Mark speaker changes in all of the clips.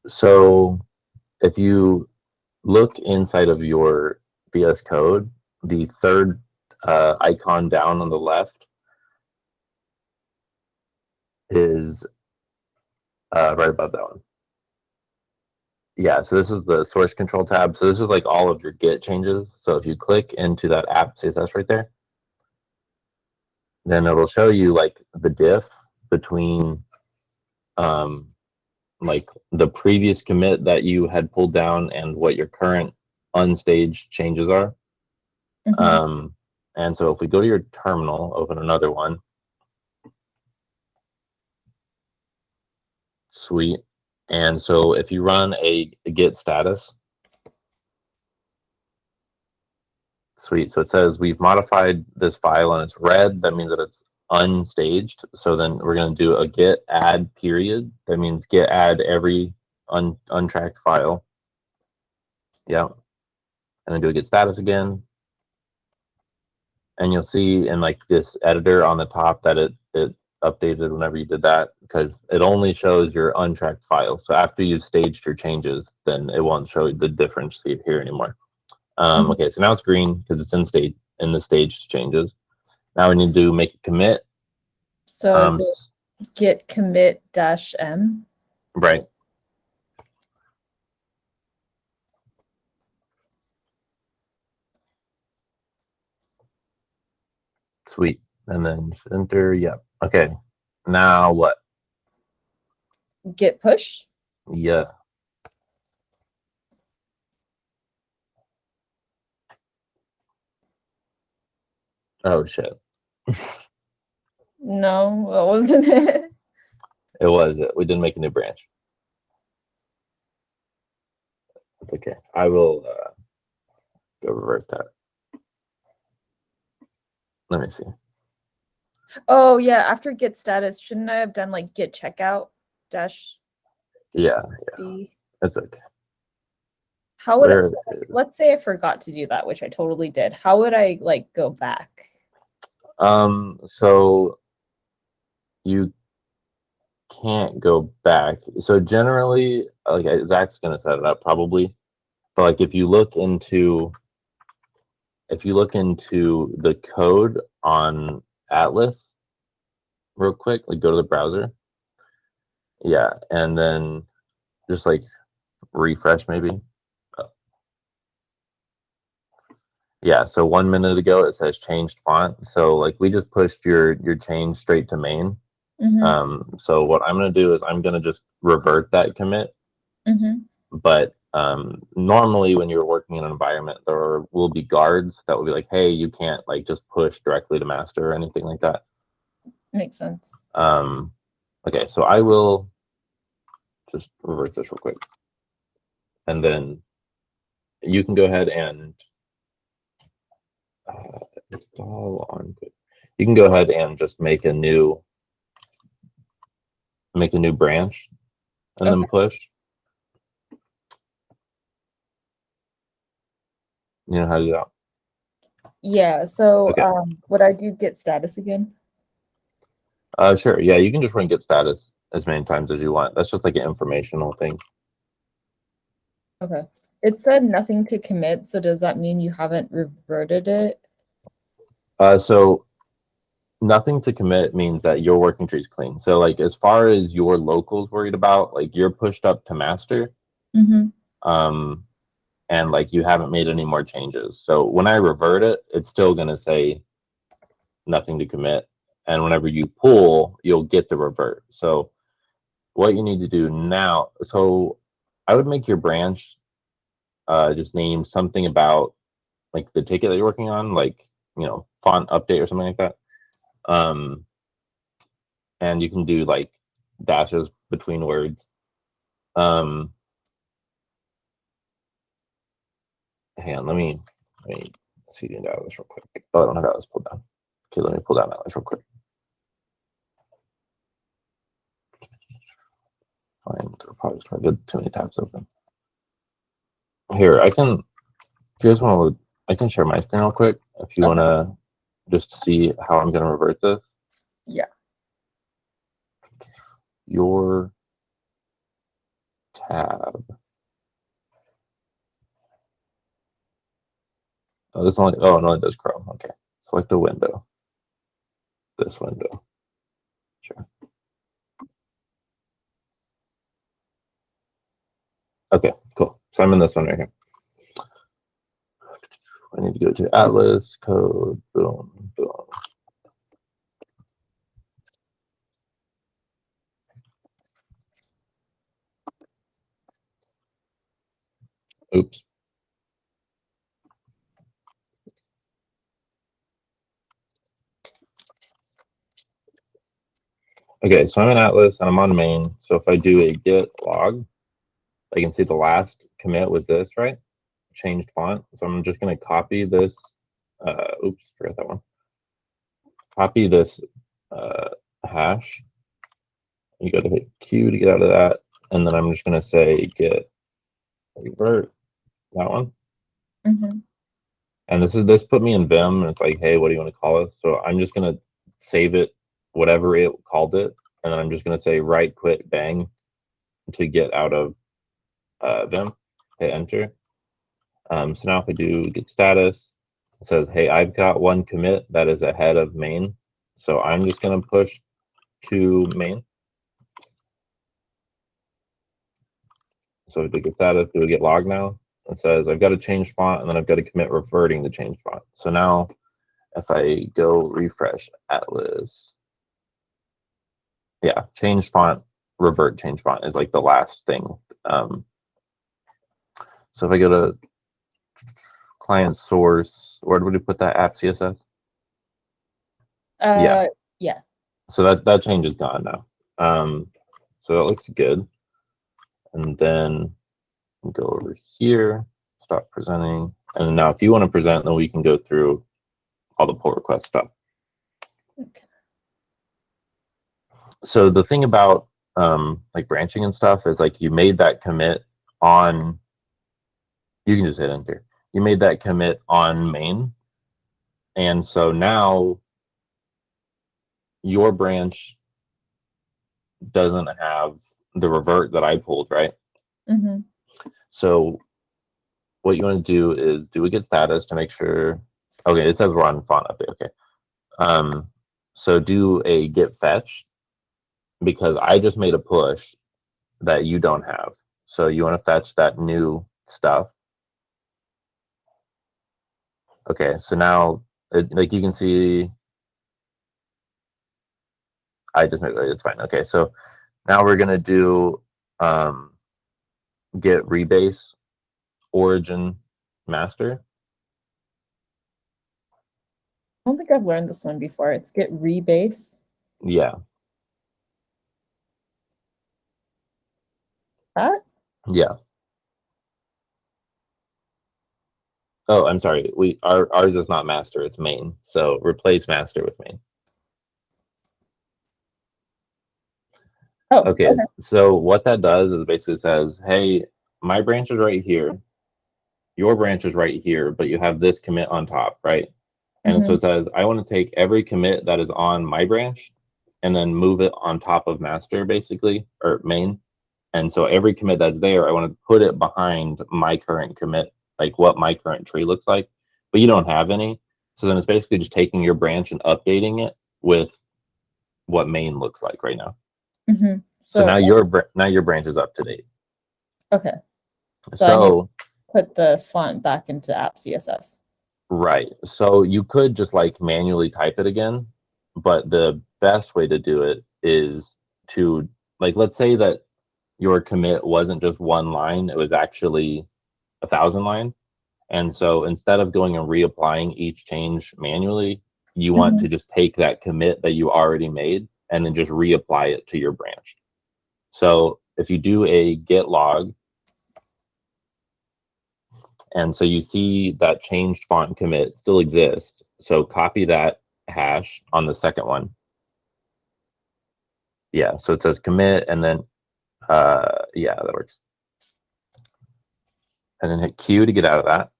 Speaker 1: So if you look inside of your VS Code, the third icon down on the left is right above that one. Yeah, so this is the source control tab. So this is like all of your Git changes. So if you click into that app CSS right there, then it'll show you like the diff between like the previous commit that you had pulled down and what your current unstaged changes are. And so if we go to your terminal, open another one. Sweet. And so if you run a git status, sweet. So it says we've modified this file and it's red. That means that it's unstaged. So then we're going to do a git add period. That means git add every untracked file. Yeah. And then do a git status again. And you'll see in like this editor on the top that it updated whenever you did that, because it only shows your untracked file. So after you've staged your changes, then it won't show the difference here anymore. Okay, so now it's green because it's in the staged changes. Now we need to make a commit.
Speaker 2: So is it git commit -m?
Speaker 1: Right. Sweet. And then enter. Yep. Okay. Now what?
Speaker 2: Git push?
Speaker 1: Yeah. Oh shit.
Speaker 2: No, that wasn't it.
Speaker 1: It was. We didn't make a new branch. It's okay. I will go revert that. Let me see.
Speaker 2: Oh yeah, after git status, shouldn't I have done like git checkout -?
Speaker 1: Yeah.
Speaker 2: B?
Speaker 1: That's okay.
Speaker 2: How would let's say I forgot to do that, which I totally did. How would I like go back?
Speaker 1: So you can't go back. So generally, like Zach's gonna set it up probably, but like if you look into the code on Atlas real quick, like go to the browser. Yeah, and then just like refresh maybe. Yeah, so 1 minute ago it says changed font. So like we just pushed your change straight to main. So what I'm going to do is I'm going to just revert that commit. But normally when you're working in an environment, there will be guards that will be like, hey, you can't like just push directly to master or anything like that.
Speaker 2: Makes sense.
Speaker 1: Okay, so I will just revert this real quick. And then you can go ahead and install on. You can go ahead and just make a new branch and then push. You know how to do that?
Speaker 2: Yeah, so would I do git status again?
Speaker 1: Sure. Yeah, you can just run git status as many times as you want. That's just like an informational thing.
Speaker 2: Okay. It said nothing to commit, so does that mean you haven't reverted it?
Speaker 1: So nothing to commit means that your working tree is clean. So like as far as your local's worried about, like you're pushed up to master. And like you haven't made any more changes. So when I revert it, it's still gonna say nothing to commit. And whenever you pull, you'll get the revert. So what you need to do now, so I would make your branch just name something about like the ticket that you're working on, like, you know, font update or something like that. And you can do like dashes between words. Hang on, let me see the Atlas real quick. Oh, I don't have Atlas pulled down. Okay, let me pull down Atlas real quick. Find repository. I did too many tabs open. Here, I can. If you guys want to, I can share my screen real quick. If you want to just see how I'm going to revert this.
Speaker 2: Yeah.
Speaker 1: Your tab. Oh, this only, oh, no, it does Chrome. Okay. Select a window. This window. Sure. Okay, cool. So I'm in this one right here. I need to go to Atlas, code, boom, boom. Oops. Okay, so I'm in Atlas and I'm on main. So if I do a git log, I can see the last commit was this, right? Changed font. So I'm just going to copy this. Oops, forgot that one. Copy this hash. You got to hit Q to get out of that. And then I'm just going to say git revert, that one.
Speaker 2: Mm-hmm.
Speaker 1: And this put me in Vim, and it's like, hey, what do you want to call it? So I'm just going to save it, whatever it called it. And then I'm just going to say right quit bang to get out of Vim, hit enter. So now if I do git status, it says, hey, I've got one commit that is ahead of main. So I'm just going to push to main. So if we git status, do we get log now? It says I've got to change font, and then I've got to commit reverting the change font. So now if I go refresh Atlas, yeah, change font, revert change font is like the last thing. So if I go to client source, where would we put that app CSS? Yeah.
Speaker 2: Yeah.
Speaker 1: So that change is gone now. So that looks good. And then go over here, stop presenting. And now if you want to present, then we can go through all the pull request stuff.
Speaker 2: Okay.
Speaker 1: So the thing about like branching and stuff is like you made that commit on, you can just hit enter. You made that commit on main. And so now your branch doesn't have the revert that I pulled, right?
Speaker 2: Mm-hmm.
Speaker 1: So what you want to do is do a git status to make sure. Okay, it says we're on font update. Okay. So do a git fetch because I just made a push that you don't have. So you want to fetch that new stuff. Okay, so now like you can see, I just made it's fine. Okay, so now we're gonna do git rebase origin master.
Speaker 2: I don't think I've learned this one before. It's git rebase.
Speaker 1: Yeah.
Speaker 2: That?
Speaker 1: Yeah. Oh, I'm sorry. Ours is not master, it's main. So replace master with main.
Speaker 2: Oh,
Speaker 1: okay. So what that does is basically says, hey, my branch is right here. Your branch is right here, but you have this commit on top, right? And so it says, I want to take every commit that is on my branch and then move it on top of master, basically, or main. And so every commit that's there, I want to put it behind my current commit, like what my current tree looks like, but you don't have any. So then it's basically just taking your branch and updating it with what main looks like right now.
Speaker 2: Mm-hmm.
Speaker 1: So now your branch is up to date.
Speaker 2: Okay. So I need to put the font back into app CSS.
Speaker 1: Right. So you could just like manually type it again, but the best way to do it is to like, let's say that your commit wasn't just one line, it was actually 1,000 lines. And so instead of going and reapplying each change manually, you want to just take that commit that you already made and then just reapply it to your branch. So if you do a git log, and so you see that changed font commit still exists. So copy that hash on the second one. Yeah, so it says commit and then, yeah, that works. And then hit Q to get out of that.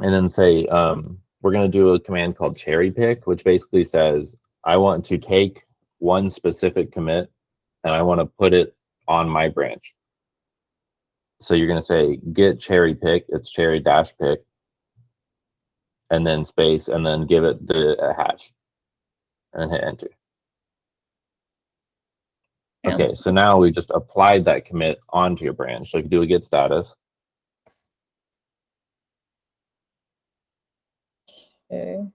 Speaker 1: And then say, we're going to do a command called cherry pick, which basically says, I want to take one specific commit and I want to put it on my branch. So you're going to say get cherry pick, it's cherry dash pick, and then space, and then give it the hash and hit enter.
Speaker 2: Yeah.
Speaker 1: Okay, so now we just applied that commit onto your branch. So if you do a get status.
Speaker 2: Okay.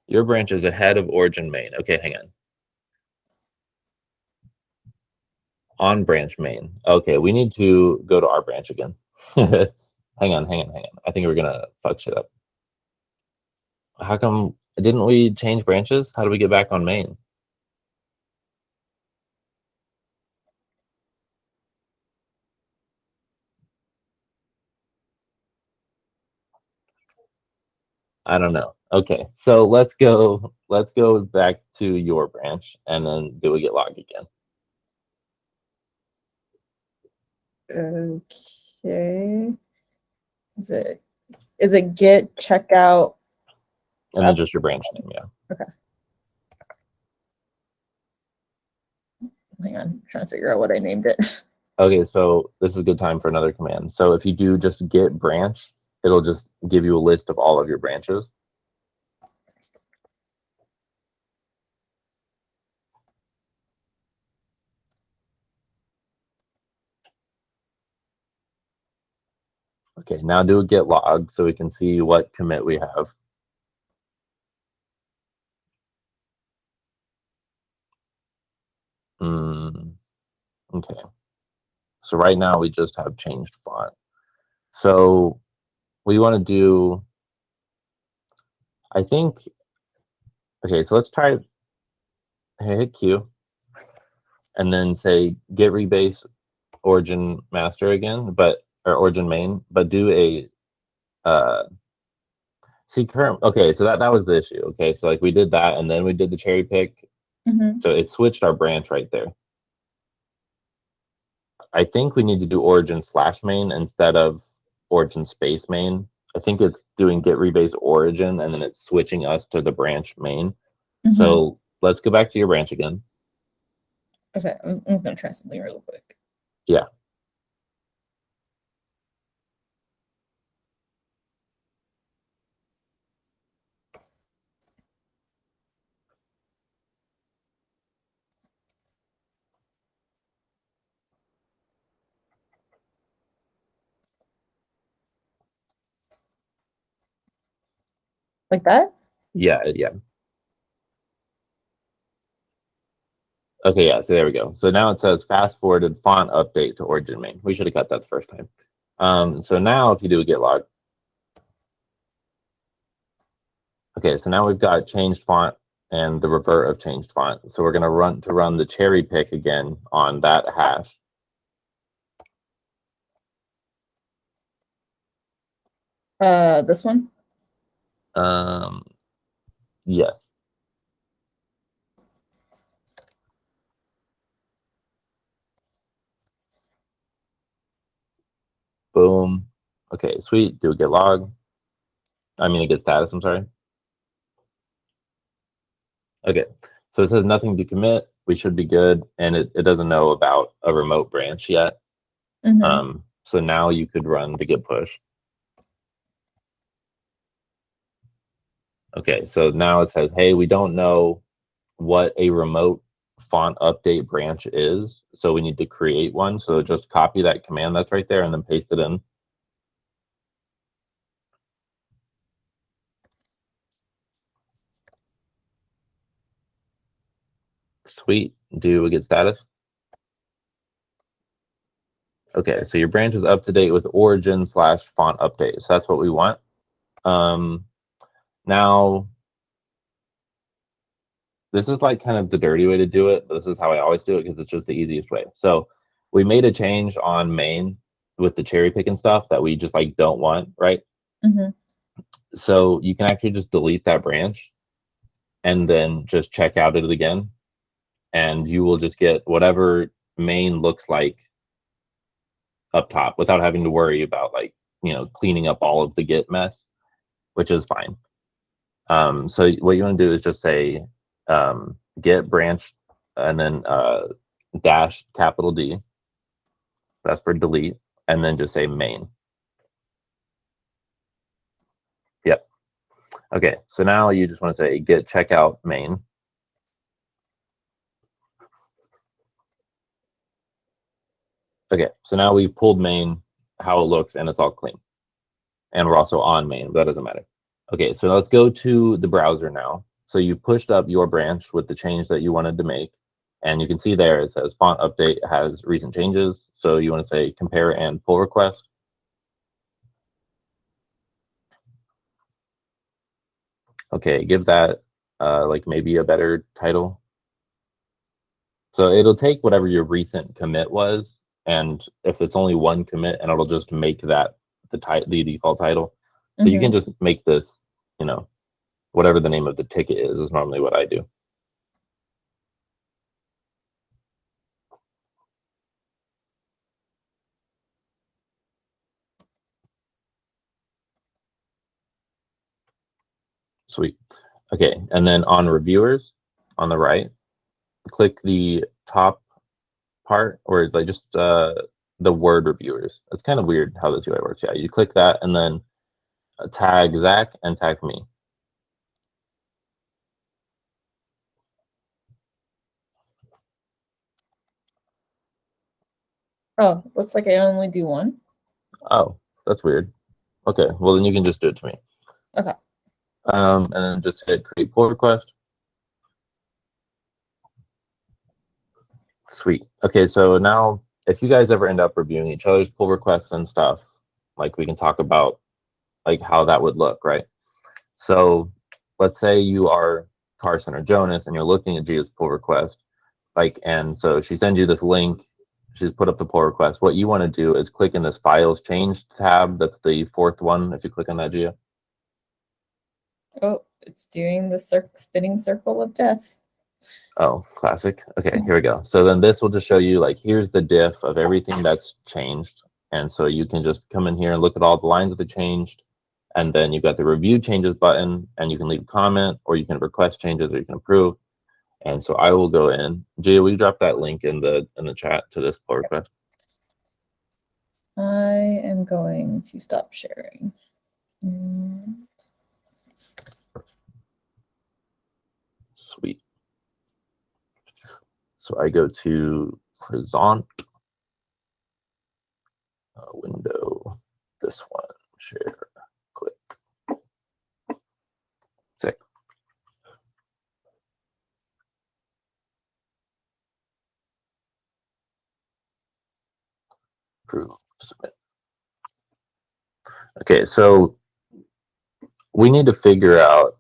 Speaker 1: Your branch is ahead of origin main. Okay, hang on. On branch main. Okay, we need to go to our branch again. hang on. I think we're gonna fuck shit up. How come didn't we change branches? How do we get back on main? I don't know. Okay, so let's go back to your branch and then do a get log again.
Speaker 2: Okay. Is it get checkout?
Speaker 1: And then just your branch name, yeah.
Speaker 2: Okay. Hang on, I'm trying to figure out what I named it.
Speaker 1: Okay, so this is a good time for another command. So if you do just get branch, it'll just give you a list of all of your branches. Okay, now do a get log so we can see what commit we have. Okay. So right now we just have changed font. So we want to do, I think, okay, so let's try, hit Q, and then say get rebase origin master again, or origin main, but do a, see current, okay, so that was the issue. Okay, so like we did that and then we did the cherry pick. So it switched our branch right there. I think we need to do origin slash main instead of origin space main. I think it's doing get rebase origin and then it's switching us to the branch main. So let's go back to your branch again.
Speaker 2: Okay, I'm just gonna try something real quick.
Speaker 1: Yeah.
Speaker 2: Like that?
Speaker 1: Yeah. Okay, yeah, so there we go. So now it says fast forwarded font update to origin main. We should have got that the first time. So now if you do a get log. Okay, so now we've got changed font and the revert of changed font. So we're gonna run the cherry pick again on that hash.
Speaker 2: This one?
Speaker 1: Yes. Boom. Okay, sweet. Do a get log. I mean, a get status, I'm sorry. Okay, so it says nothing to commit. We should be good. And it doesn't know about a remote branch yet. So now you could run the git push. Okay, so now it says, hey, we don't know what a remote font update branch is. So we need to create one. So just copy that command that's right there and then paste it in. Sweet. Do a get status. Okay, so your branch is up to date with origin slash font update. So that's what we want. Now, this is like kind of the dirty way to do it, but this is how I always do it because it's just the easiest way. So we made a change on main with the cherry pick and stuff that we just like don't want, right? So you can actually just delete that branch and then just check out it again. And you will just get whatever main looks like up top without having to worry about like, cleaning up all of the git mess, which is fine. So what you want to do is just say get branch and then dash capital D. That's for delete, and then just say main. Yep. Okay, so now you just want to say git checkout main. Okay, so now we've pulled main, how it looks, and it's all clean. And we're also on main, but that doesn't matter. Okay, so let's go to the browser now. So you pushed up your branch with the change that you wanted to make. And you can see there it says font update has recent changes. So you want to say compare and pull request. Okay, give that like maybe a better title. So it'll take whatever your recent commit was, and if it's only one commit, and it'll just make that the default title. So you can just make this, you know, whatever the name of the ticket is normally what I do. Sweet. Okay, and then on reviewers on the right, click the top part, or like just the word reviewers. It's kind of weird how this UI works. Yeah, you click that and then tag Zach and tag me.
Speaker 2: Oh, looks like I only do one.
Speaker 1: Oh, that's weird. Okay, well then you can just do it to me.
Speaker 2: Okay.
Speaker 1: And then just hit create pull request. Sweet. Okay, so now if you guys ever end up reviewing each other's pull requests and stuff, like we can talk about like how that would look, right? So let's say you are Carson or Jonas and you're looking at Gia's pull request, like, and so she sends you this link, she's put up the pull request. What you want to do is click in this files changed tab. That's the fourth one. If you click on that, Gia.
Speaker 2: Oh, it's doing the spinning circle of death.
Speaker 1: Oh, classic. Okay, here we go. So then this will just show you like, here's the diff of everything that's changed. And so you can just come in here and look at all the lines that they changed. And then you've got the review changes button, and you can leave a comment, or you can request changes, or you can approve. And so I will go in. Gia, will you drop that link in the chat to this pull request?
Speaker 2: I am going to stop sharing. And...
Speaker 1: Sweet. So I go to present, window, this one, share, click. Sick. Approve, submit. Okay, so we need to figure out,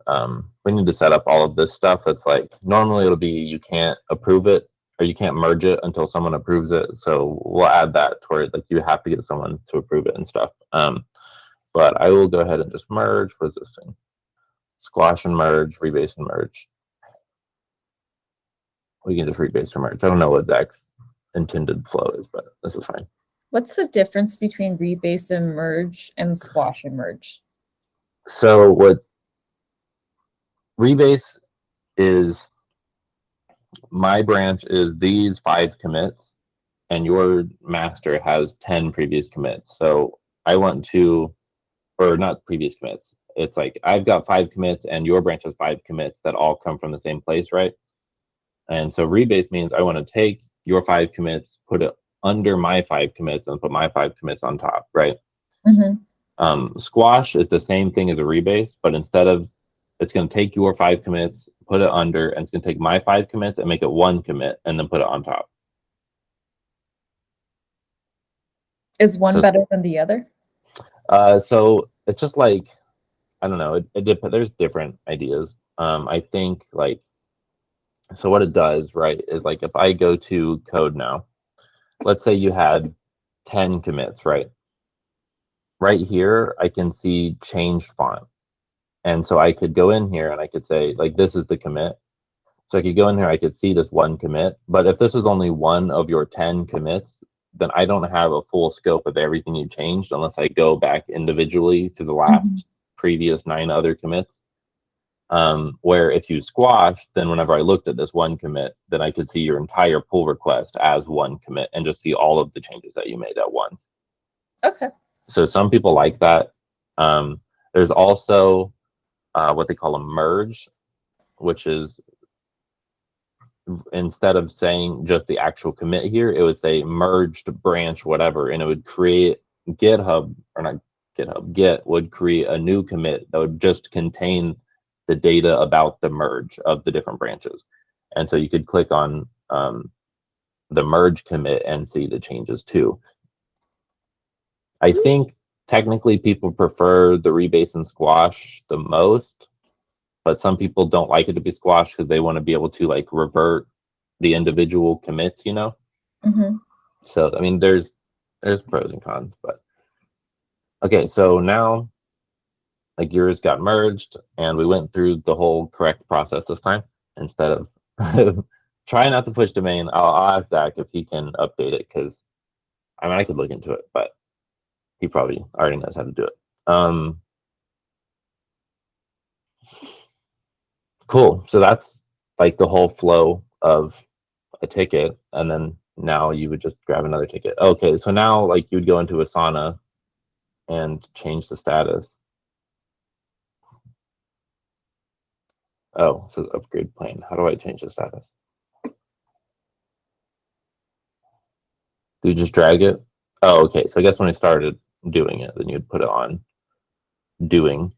Speaker 1: we need to set up all of this stuff. That's like, normally it'll be you can't approve it or you can't merge it until someone approves it. So we'll add that to where like you have to get someone to approve it and stuff. But I will go ahead and just merge. What is this thing? Squash and merge, rebase and merge. We can just rebase and merge. I don't know what Zach's intended flow is, but this is fine.
Speaker 2: What's the difference between rebase and merge and squash and merge?
Speaker 1: So what rebase is, my branch is these 5 commits, and your master has 10 previous commits. So I want to, or not previous commits. It's like I've got 5 commits and your branch has 5 commits that all come from the same place, right? And so rebase means I want to take your 5 commits, put it under my 5 commits, and put my 5 commits on top, right? Squash is the same thing as a rebase, but instead of, it's going to take your 5 commits, put it under, and it's going to take my 5 commits and make it 1 commit, and then put it on top.
Speaker 2: Is one better than the other?
Speaker 1: So it's just like, I don't know. There's different ideas. I think like, so what it does, right, is like if I go to code now, let's say you had 10 commits, right? Right here, I can see changed font. And so I could go in here and I could say, like, this is the commit. So I could go in here, I could see this 1 commit. But if this was only 1 of your 10 commits, then I don't have a full scope of everything you changed unless I go back individually to the last previous 9 other commits. Where if you squash, then whenever I looked at this one commit, then I could see your entire pull request as one commit and just see all of the changes that you made at once.
Speaker 2: Okay.
Speaker 1: So some people like that. There's also what they call a merge, which is instead of saying just the actual commit here, it would say merged branch whatever, and it would create GitHub, or not GitHub, Git would create a new commit that would just contain the data about the merge of the different branches. And so you could click on the merge commit and see the changes too. I think technically people prefer the rebase and squash the most, but some people don't like it to be squashed because they want to be able to like revert the individual commits, you know?
Speaker 2: Mm-hmm.
Speaker 1: So, I mean, there's pros and cons, but okay, so now like yours got merged and we went through the whole correct process this time instead of try not to push domain. I'll ask Zach if he can update it because I mean, I could look into it, but he probably already knows how to do it. Cool. So that's like the whole flow of a ticket, and then now you would just grab another ticket. Okay, so now like you would go into Asana and change the status. Oh, so upgrade plan. How do I change the status? Do you just drag it? Oh, okay. So I guess when I started doing it, then you'd put it on doing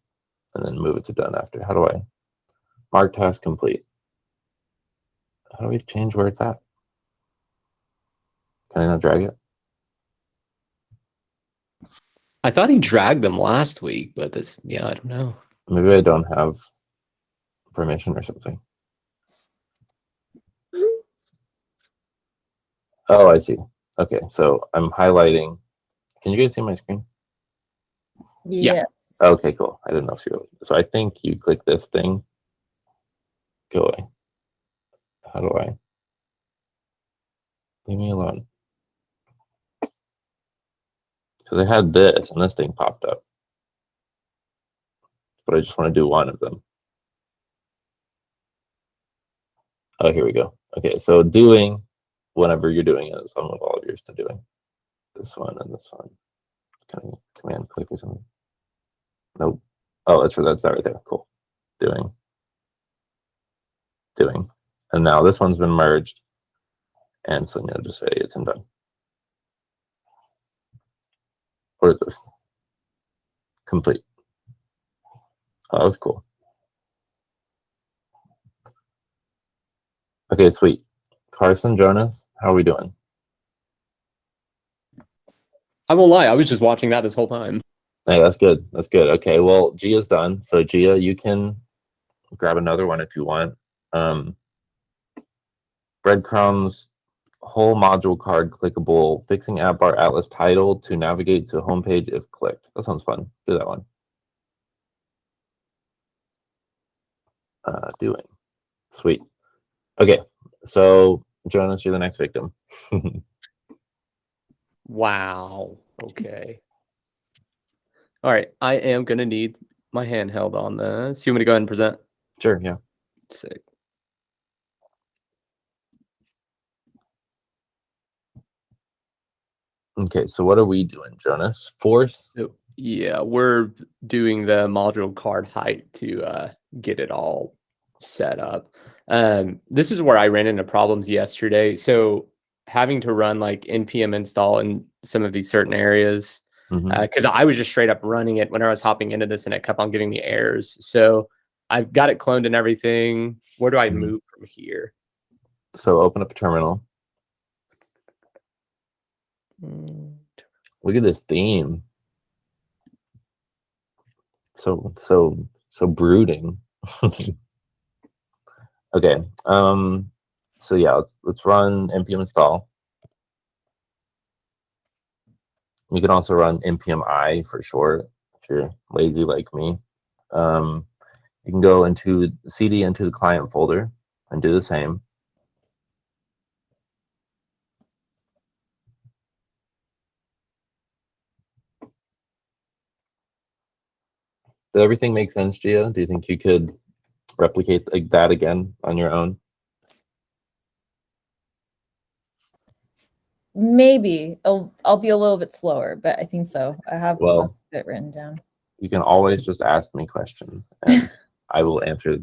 Speaker 1: and then move it to done after. How do I mark task complete? How do we change where it's at? Can I not drag it?
Speaker 3: I thought he dragged them last week, but this, yeah, I don't know.
Speaker 1: Maybe I don't have permission or something. Oh, I see. Okay, so I'm highlighting. Can you guys see my screen?
Speaker 2: Yes.
Speaker 1: Okay, cool. I didn't know if you. So I think you click this thing. Go away. How do I? Leave me alone. Because I had this and this thing popped up. But I just want to do one of them. Oh, here we go. Okay, so doing whenever you're doing it, so I'm with all of yours to doing. This one and this one. Kind of command click or something. Nope. Oh, that's that right there. Cool. Doing. And now this one's been merged. And so you'll just say it's done. What is this? Complete. Oh, that was cool. Okay, sweet. Carson, Jonas, how are we doing?
Speaker 3: I won't lie, I was just watching that this whole time.
Speaker 1: Hey, that's good. That's good. Okay, well, Gia's done. So Gia, you can grab another one if you want. Breadcrumbs, whole module card clickable, fixing app bar atlas title to navigate to homepage if clicked. That sounds fun. Do that one. Doing. Sweet. Okay, so Jonas, you're the next victim.
Speaker 3: Wow. Okay. All right. I am going to need my handheld on this. You want me to go ahead and present?
Speaker 1: Sure, yeah.
Speaker 3: Sick.
Speaker 1: Okay, so what are we doing, Jonas? Force?
Speaker 3: Yeah, we're doing the module card height to get it all set up. This is where I ran into problems yesterday. So having to run like npm install in some of these certain areas, because I was just straight up running it when I was hopping into this and it kept on giving me errors. So I've got it cloned and everything. Where do I move from here?
Speaker 1: So open up a terminal. Look at this theme. So brooding. Okay. So yeah, let's run npm install. You can also run npm I for short if you're lazy like me. You can go into cd into the client folder and do the same. Does everything make sense, Gia? Do you think you could replicate like that again on your own?
Speaker 2: Maybe I'll be a little bit slower, but I think so. I have
Speaker 1: Well,
Speaker 2: most of it written down.
Speaker 1: You can always just ask me questions, and I will answer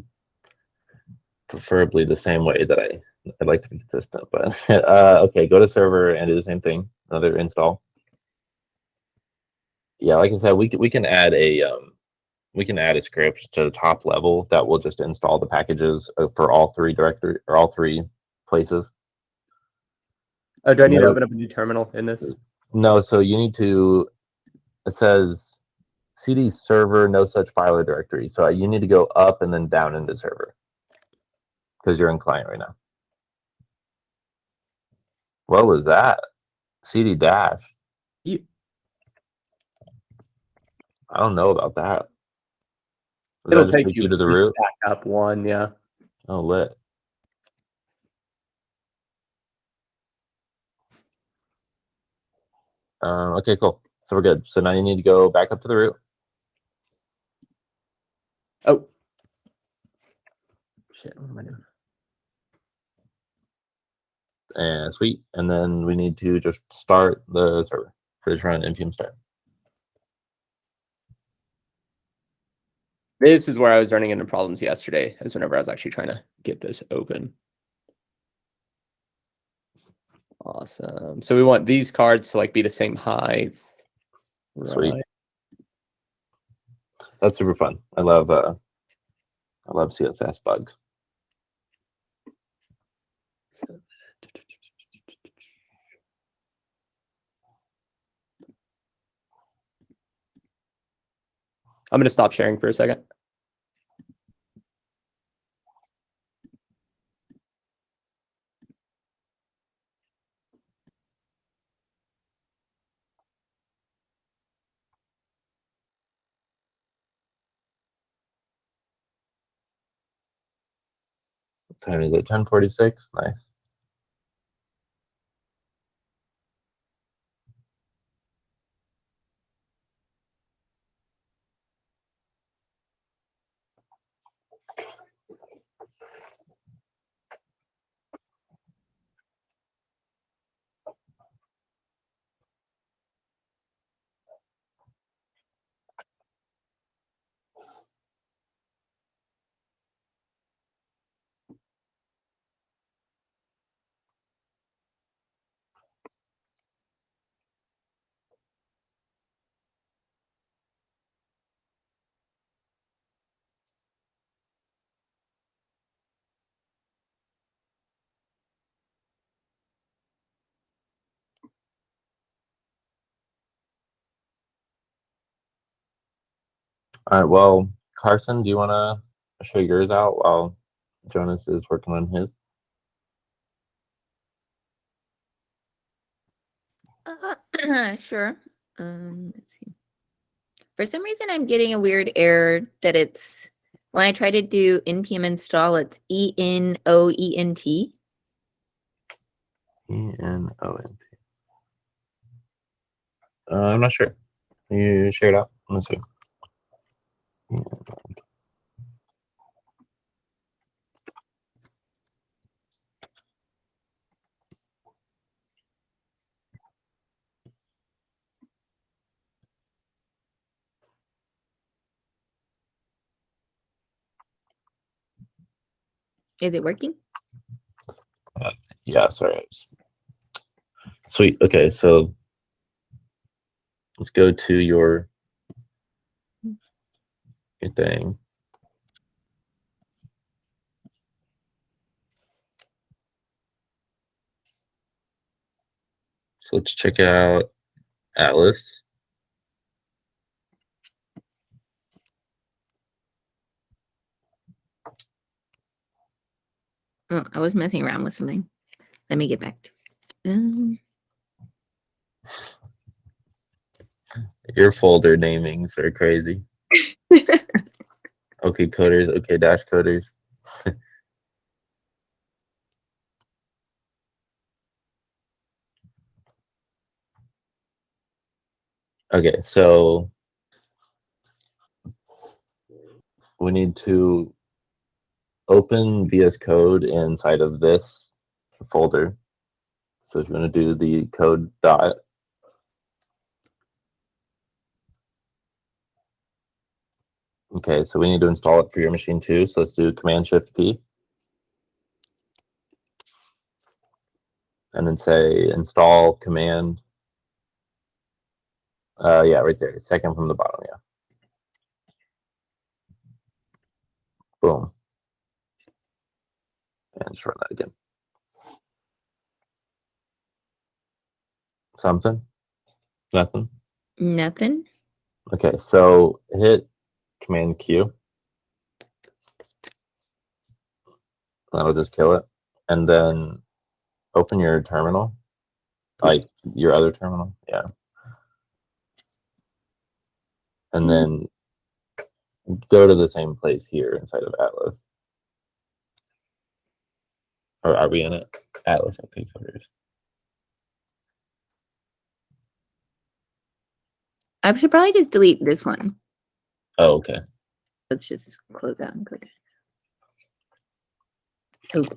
Speaker 1: preferably the same way that I'd like to be consistent. But okay, go to server and do the same thing. Another install. Yeah, like I said, we can add a script to the top level that will just install the packages for all three directory or all three places.
Speaker 3: Oh, do I need to open up a new terminal in this?
Speaker 1: No, so you need to. It says cd server no such file or directory. So you need to go up and then down into server because you're in client right now. What was that? cd dash. I don't know about that.
Speaker 3: It'll take you
Speaker 1: to the root.
Speaker 3: Back up one, yeah.
Speaker 1: Oh, lit. Okay, cool. So we're good. So now you need to go back up to the root.
Speaker 3: Oh. Shit, what am I doing?
Speaker 1: And sweet. And then we need to just start the server. Just run npm start.
Speaker 3: This is where I was running into problems yesterday, as whenever I was actually trying to get this open. Awesome. So we want these cards to like be the same height. Right.
Speaker 1: Sweet. That's super fun. I love CSS bugs.
Speaker 3: So, I'm going to stop sharing for a second.
Speaker 1: What time is it? 10:46. Nice. All right. Well, Carson, do you want to show yours out while Jonas is working on his?
Speaker 4: Sure. Let's see. For some reason, I'm getting a weird error that it's when I try to do npm install, it's enoent.
Speaker 1: ENONT. I'm not sure. You share it out. Let's see.
Speaker 4: Is it working?
Speaker 1: Yeah, sorry. Sweet. Okay, so let's go to your thing. So let's check out Atlas.
Speaker 4: Oh, I was messing around with something. Let me get back to it.
Speaker 1: Your folder namings are crazy. Okay, coders. Okay, dash coders. Okay, so we need to open VS Code inside of this folder. So if you want to do the code dot, okay, so we need to install it for your machine too. So let's do Command-Shift-P. And then say install command. Yeah, right there. Second from the bottom, yeah. Boom. And just run that again. Something? Nothing?
Speaker 4: Nothing.
Speaker 1: Okay, so hit Command Q. That'll just kill it. And then open your terminal. Like your other terminal, yeah. And then go to the same place here inside of Atlas. Or are we in it? Atlas update coders.
Speaker 4: I should probably just delete this one.
Speaker 1: Oh, okay.
Speaker 4: Let's just close out and go down. Oops.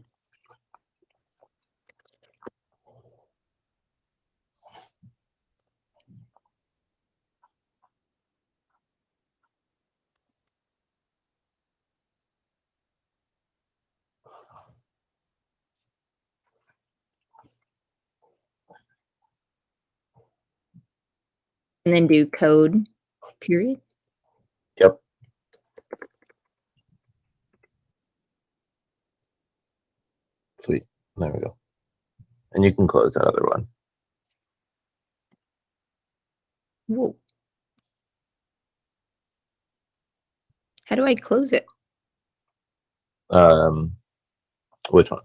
Speaker 4: And then do code, period.
Speaker 1: Yep. Sweet. There we go. And you can close that other one.
Speaker 4: Whoa. How do I close it?
Speaker 1: Which one?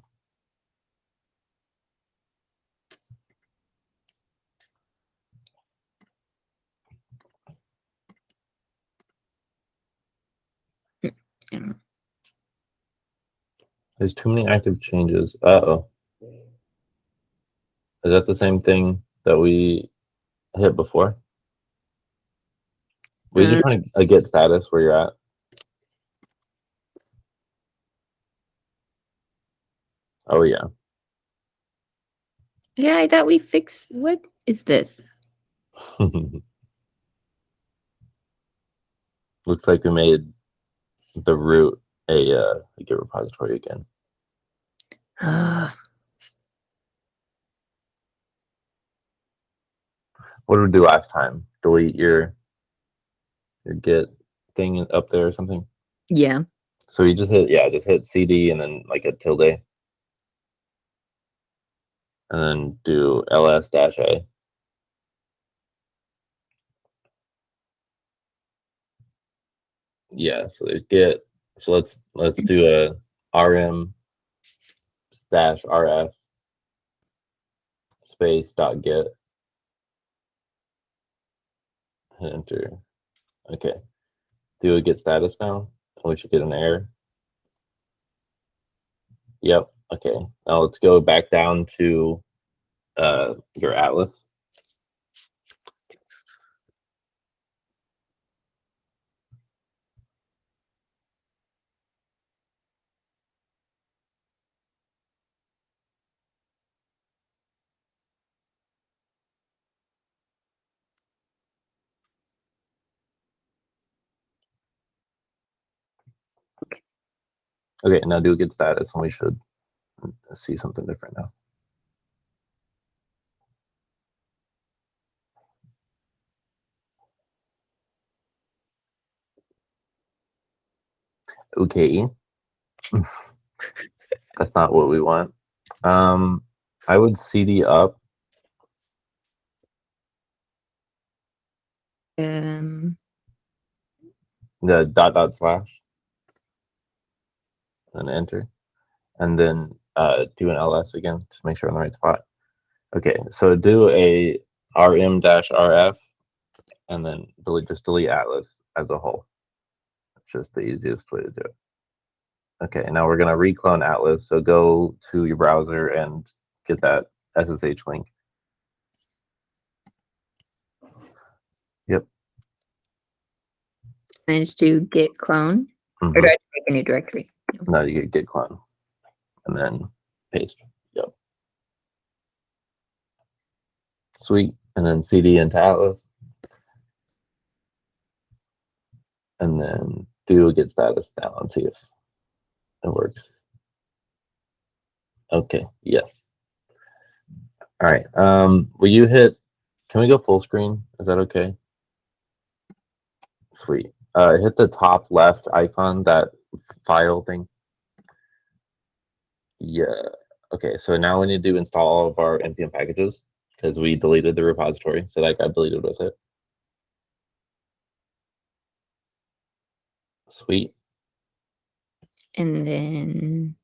Speaker 4: Hmm.
Speaker 1: There's too many active changes. Uh-oh. Is that the same thing that we hit before? We just trying to get status where you're at. Oh yeah.
Speaker 4: Yeah, I thought we fixed. What is this?
Speaker 1: Looks like we made the root a Git repository again. What did we do last time? Delete your Git thing up there or something?
Speaker 4: Yeah.
Speaker 1: So you just hit CD and then like a tilde. And then do ls-a. Yeah, so there's Git. So let's do a rm-rf space dot git. Hit enter. Okay. Do a git status now. We should get an error. Yep. Okay. Now let's go back down to your Atlas. Okay, now do a git status and we should see something different now. Okay. That's not what we want. I would CD up.
Speaker 4: Um.
Speaker 1: The dot slash and enter, and then do an ls again to make sure we're in the right spot. Okay, so do a rm-rf and then delete Atlas as a whole. It's just the easiest way to do it. Okay, now we're gonna reclone Atlas. So go to your browser and get that SSH link. Yep.
Speaker 4: And just do git clone. Or do I make a new directory?
Speaker 1: No, you get git clone and then paste. Yep. Sweet. And then cd into Atlas. And then do git status now and see if it works. Okay, yes. All right. Will you hit, can we go full screen? Is that okay? Sweet. Hit the top left icon, that file thing. Yeah. Okay, so now we need to install all of our npm packages because we deleted the repository, so that got deleted with it. Sweet.
Speaker 4: And then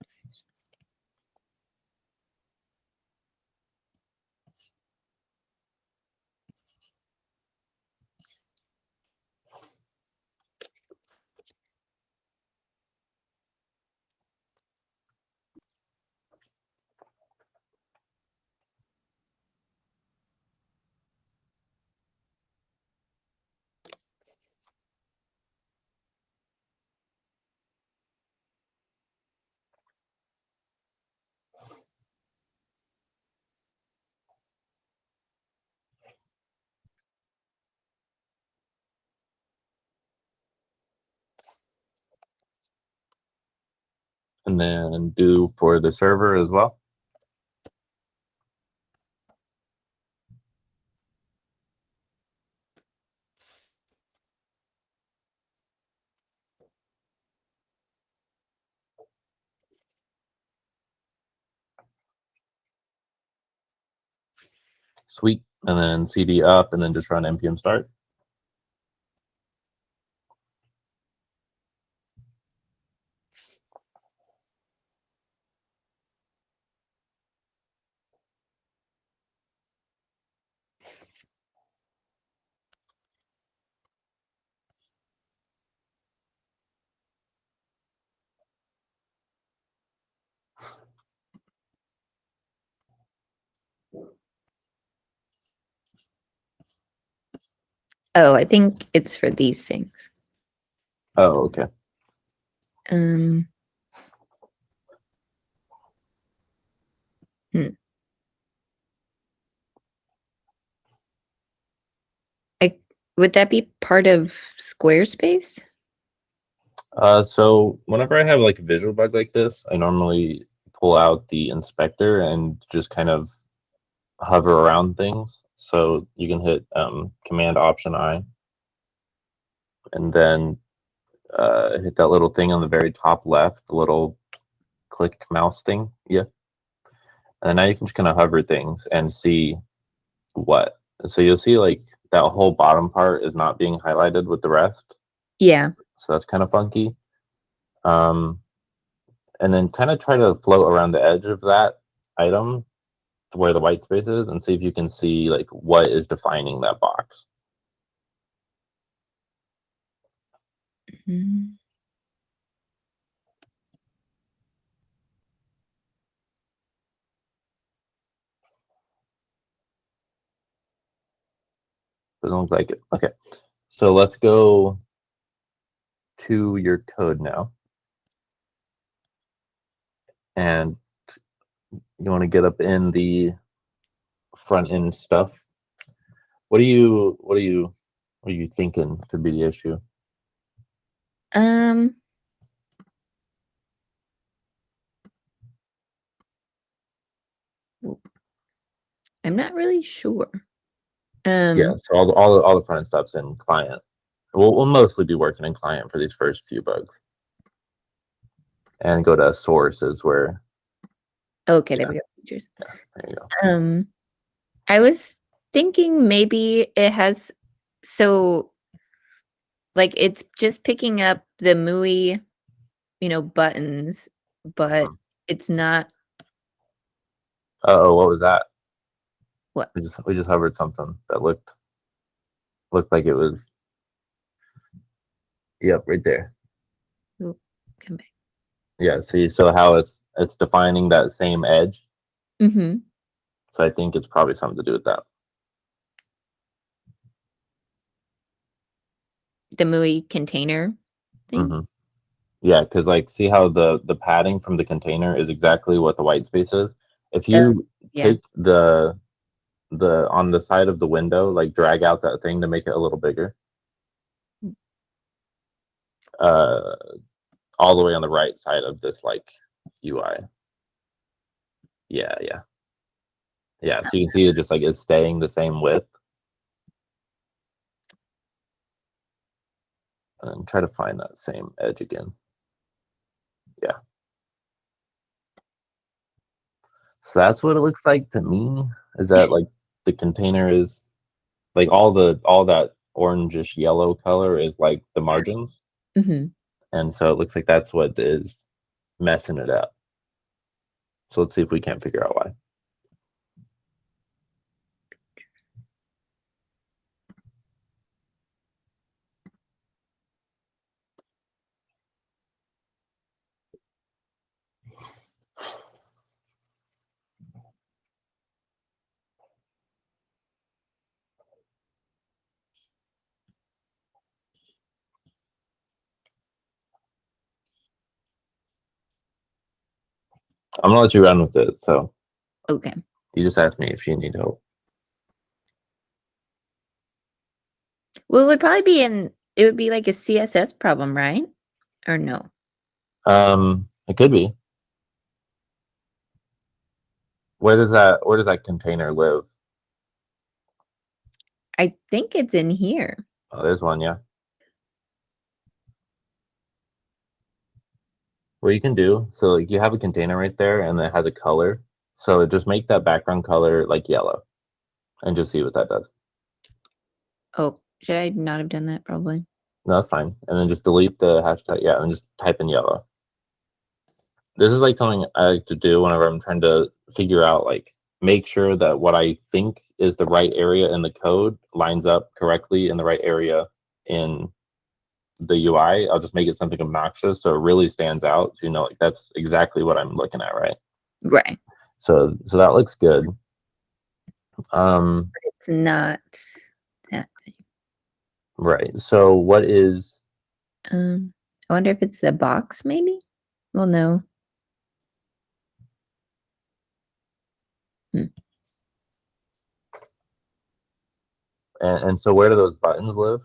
Speaker 1: And then do for the server as well. Sweet. And then cd up and then just run npm start.
Speaker 4: oh, I think it's for these things.
Speaker 1: Oh, okay.
Speaker 4: Hmm. Would that be part of Squarespace?
Speaker 1: So whenever I have like a visual bug like this, I normally pull out the inspector and just kind of hover around things. So you can hit Command Option I, and then hit that little thing on the very top left, the little click mouse thing. Yeah. And now you can just kind of hover things and see what. So you'll see like that whole bottom part is not being highlighted with the rest.
Speaker 4: Yeah.
Speaker 1: So that's kind of funky. And then kind of try to float around the edge of that item to where the white space is and see if you can see like what is defining that box.
Speaker 4: Mhm.
Speaker 1: Doesn't look like it. Okay. So let's go to your code now. And you want to get up in the front end stuff. What are you thinking could be the issue?
Speaker 4: I'm not really sure.
Speaker 1: Yeah, so all the front end stuff's in client. We'll mostly be working in client for these first few bugs. And go to sources where
Speaker 4: Okay, there we go. Features.
Speaker 1: there you go.
Speaker 4: I was thinking maybe it has, so like it's just picking up the MUI, buttons, but it's not.
Speaker 1: Uh-oh, what was that?
Speaker 4: What?
Speaker 1: We just hovered something that looked like it was. Yep, right there.
Speaker 4: Ooh, come back.
Speaker 1: Yeah, see, so how it's defining that same edge.
Speaker 4: Mm-hmm.
Speaker 1: So I think it's probably something to do with that.
Speaker 4: The MUI container thing.
Speaker 1: Mm-hmm. Yeah, because like see how the padding from the container is exactly what the white space is. If you
Speaker 4: yeah.
Speaker 1: take the on the side of the window, like drag out that thing to make it a little bigger. Uh, all the way on the right side of this like UI. Yeah, yeah. Yeah, so you can see it just like is staying the same width. And try to find that same edge again. Yeah. So that's what it looks like to me. Is that like the container is like all that orangish yellow color is like the margins.
Speaker 4: Hmm.
Speaker 1: And so it looks like that's what is messing it up. So let's see if we can't figure out why. I'm gonna let you run with it. So
Speaker 4: Okay.
Speaker 1: you just asked me if you need help.
Speaker 4: Well, it would probably be it would be like a CSS problem, right? Or no?
Speaker 1: It could be. Where does that container live?
Speaker 4: I think it's in here.
Speaker 1: Oh, there's one, yeah. What you can do, so like you have a container right there and it has a color. So just make that background color like yellow and just see what that does.
Speaker 4: Oh, should I not have done that? Probably.
Speaker 1: No, that's fine. And then just delete the hashtag, yeah, and just type in yellow. This is like something I like to do whenever I'm trying to figure out, like, make sure that what I think is the right area in the code lines up correctly in the right area in the UI. I'll just make it something obnoxious so it really stands out. So you know, like that's exactly what I'm looking at, right?
Speaker 4: Right.
Speaker 1: So that looks good.
Speaker 4: It's not that thing.
Speaker 1: Right. So what is
Speaker 4: I wonder if it's the box, maybe? Well, no.
Speaker 1: and so where do those buttons live?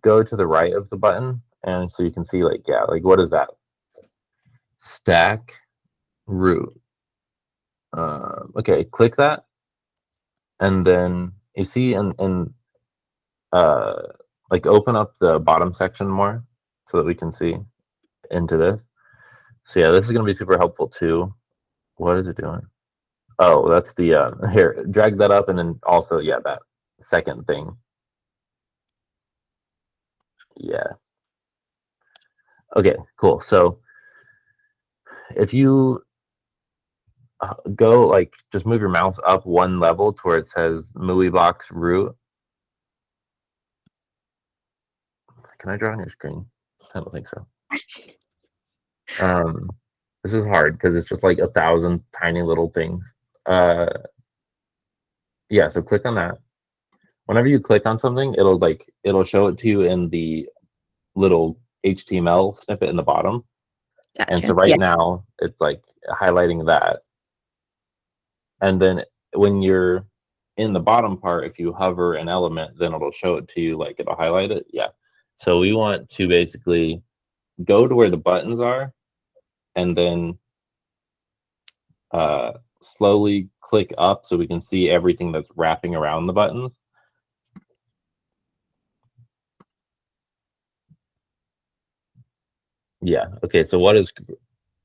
Speaker 1: Go to the right of the button, and so you can see like, yeah, like what is that? Stack root. Okay, click that, and then you see uh like open up the bottom section more so that we can see into this. So yeah, this is gonna be super helpful too. What is it doing? Oh, that's the here, drag that up, and then also, yeah, that second thing. Yeah. Okay, cool. So if you go like just move your mouse up one level to where it says MUI box root. Can I draw on your screen? I don't think so. This is hard because it's just like 1,000 tiny little things. Yeah, so click on that. Whenever you click on something, it'll show it to you in the little HTML snippet in the bottom.
Speaker 4: Gotcha.
Speaker 1: And so right now it's like highlighting that. And then when you're in the bottom part, if you hover an element, then it'll show it to you, like it'll highlight it. Yeah. So we want to basically go to where the buttons are and then slowly click up so we can see everything that's wrapping around the buttons. Yeah. Okay. So what is,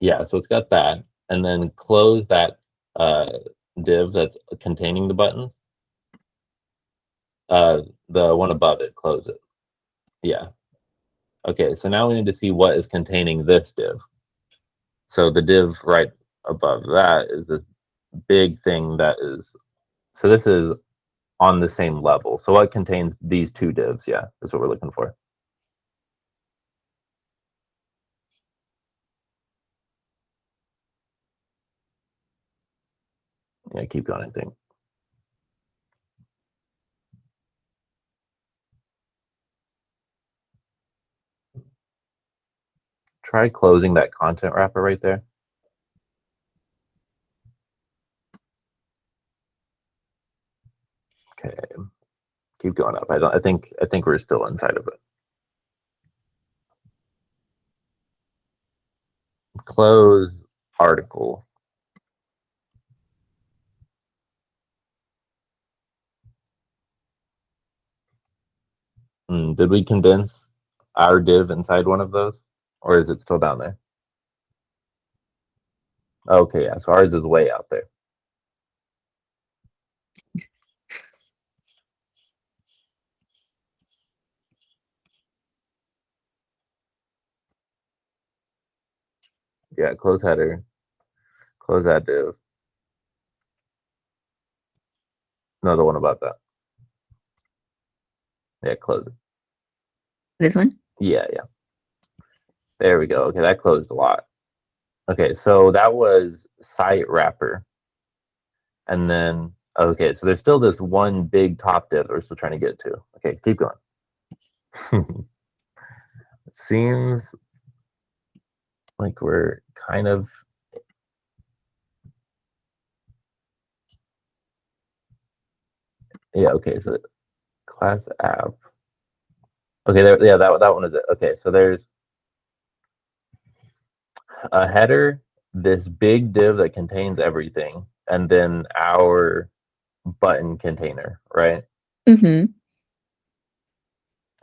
Speaker 1: yeah, so it's got that, and then close that div that's containing the button. The one above it, close it. Yeah. Okay, so now we need to see what is containing this div. So the div right above that is this big thing that is, so this is on the same level. So what contains these two divs? Yeah, that's what we're looking for. Yeah, keep going, I think. try closing that content wrapper right there. Okay, keep going up. I think we're still inside of it. Close article. Did we condense our div inside one of those, or is it still down there? Okay, yeah, so ours is way out there. Yeah, close header, close that div. No, the one about that. Yeah, close it.
Speaker 4: This one?
Speaker 1: Yeah. There we go. Okay, that closed a lot. Okay, so that was site wrapper. And then, okay, so there's still this one big top div that we're still trying to get to. Okay, keep going. It seems like we're kind of... Yeah, okay, so class app. Okay, there, yeah, that one is it. Okay, so there's a header, this big div that contains everything, and then our button container, right?
Speaker 4: Mm-hmm.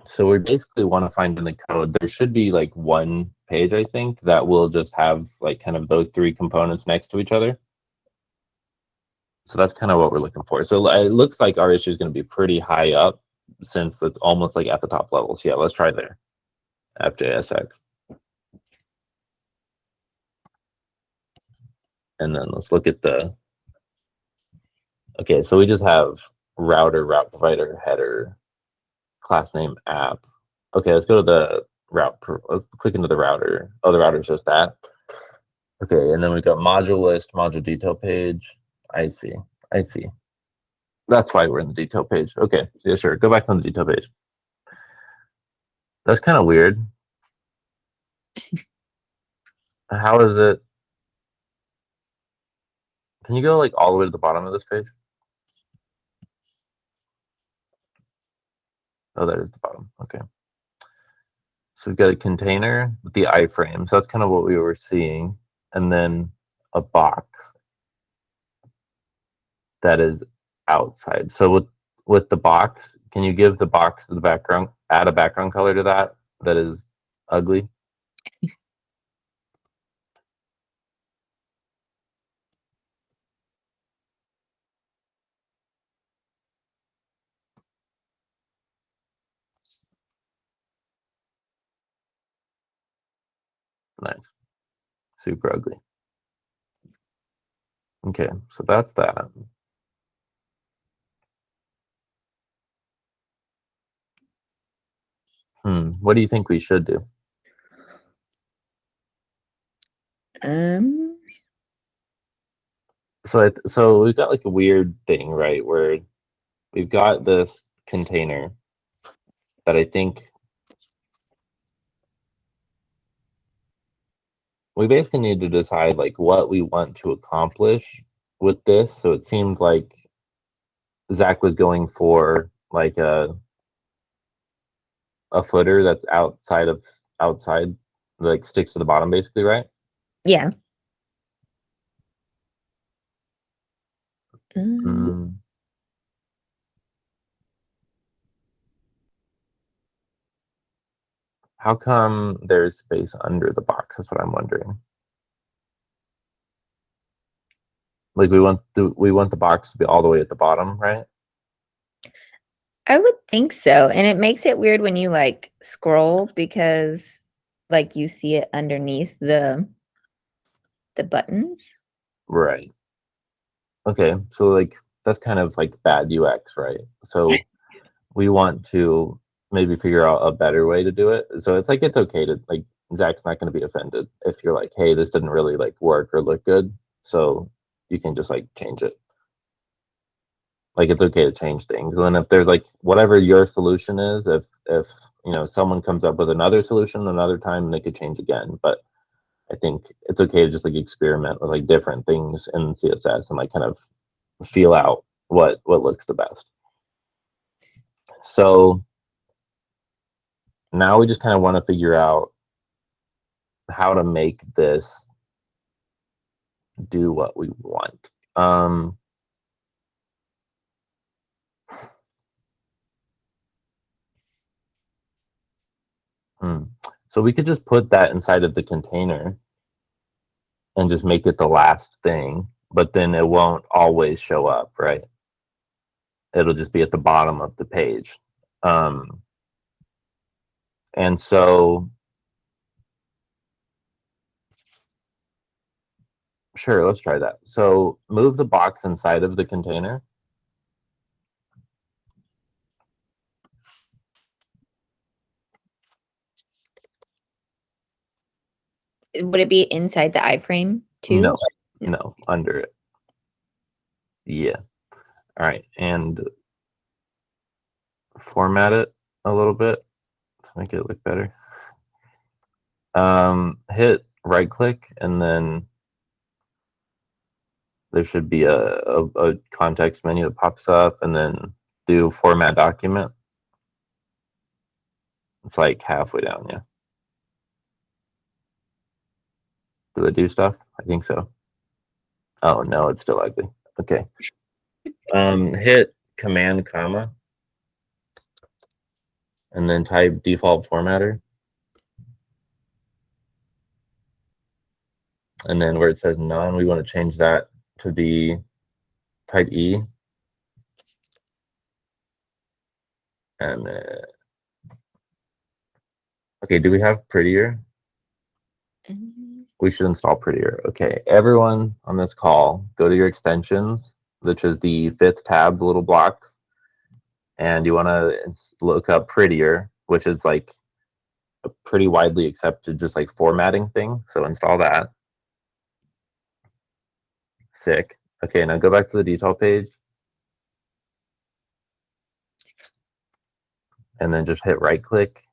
Speaker 1: So we basically want to find in the code, there should be like one page, I think, that will just have like kind of those three components next to each other. So that's kind of what we're looking for. So it looks like our issue is going to be pretty high up since it's almost like at the top levels. Yeah, let's try there. App.jsx. And then let's look at the... Okay, so we just have router, route provider, header, class name, app. Okay, let's go to the route. Let's click into the router. Oh, the router is just that. Okay, and then we got module list, module detail page. I see. That's why we're in the detail page. Okay, yeah, sure. Go back on the detail page. That's kind of weird. How is it? Can you go like all the way to the bottom of this page? Oh, that is the bottom. Okay. So we've got a container with the iframe. So that's kind of what we were seeing. And then a box that is outside. So with the box, can you give the box the background, add a background color to that is ugly? Nice. Super ugly. Okay, so that's that. What do you think we should do? So we've got like a weird thing, right? Where we've got this container that I think we basically need to decide like what we want to accomplish with this. So it seemed like Zach was going for like a footer that's outside, like sticks to the bottom basically, right?
Speaker 4: Yeah.
Speaker 1: How come there's space under the box? That's what I'm wondering. Like we want the box to be all the way at the bottom, right?
Speaker 4: I would think so. And it makes it weird when you like scroll because like you see it underneath the buttons.
Speaker 1: Right. Okay, so like that's kind of like bad UX, right? So we want to maybe figure out a better way to do it. So it's like it's okay to like Zach's not going to be offended if you're like, hey, this didn't really like work or look good. So you can just like change it. Like it's okay to change things. And then if there's like whatever your solution is, if you know, someone comes up with another solution another time and they could change again. But I think it's okay to just like experiment with like different things in CSS and like kind of feel out what looks the best. So now we just kind of want to figure out how to make this do what we want. So we could just put that inside of the container and just make it the last thing, but then it won't always show up, right? It'll just be at the bottom of the page. And so, sure, let's try that. So move the box inside of the container.
Speaker 4: Would it be inside the iframe too?
Speaker 1: No, under it. Yeah. All right, and format it a little bit to make it look better. Hit right click and then there should be a context menu that pops up, and then do format document. It's like halfway down, yeah. Do it do stuff? I think so. Oh no, it's still ugly. Okay. Hit command comma and then type default formatter. And then where it says none, we want to change that to be type E. And okay, do we have prettier? We should install prettier. Okay, everyone on this call, go to your extensions, which is the 5th tab, the little blocks, and you want to look up prettier, which is like a pretty widely accepted just like formatting thing. So install that. Sick. Okay, now go back to the detail page. And then just hit right click.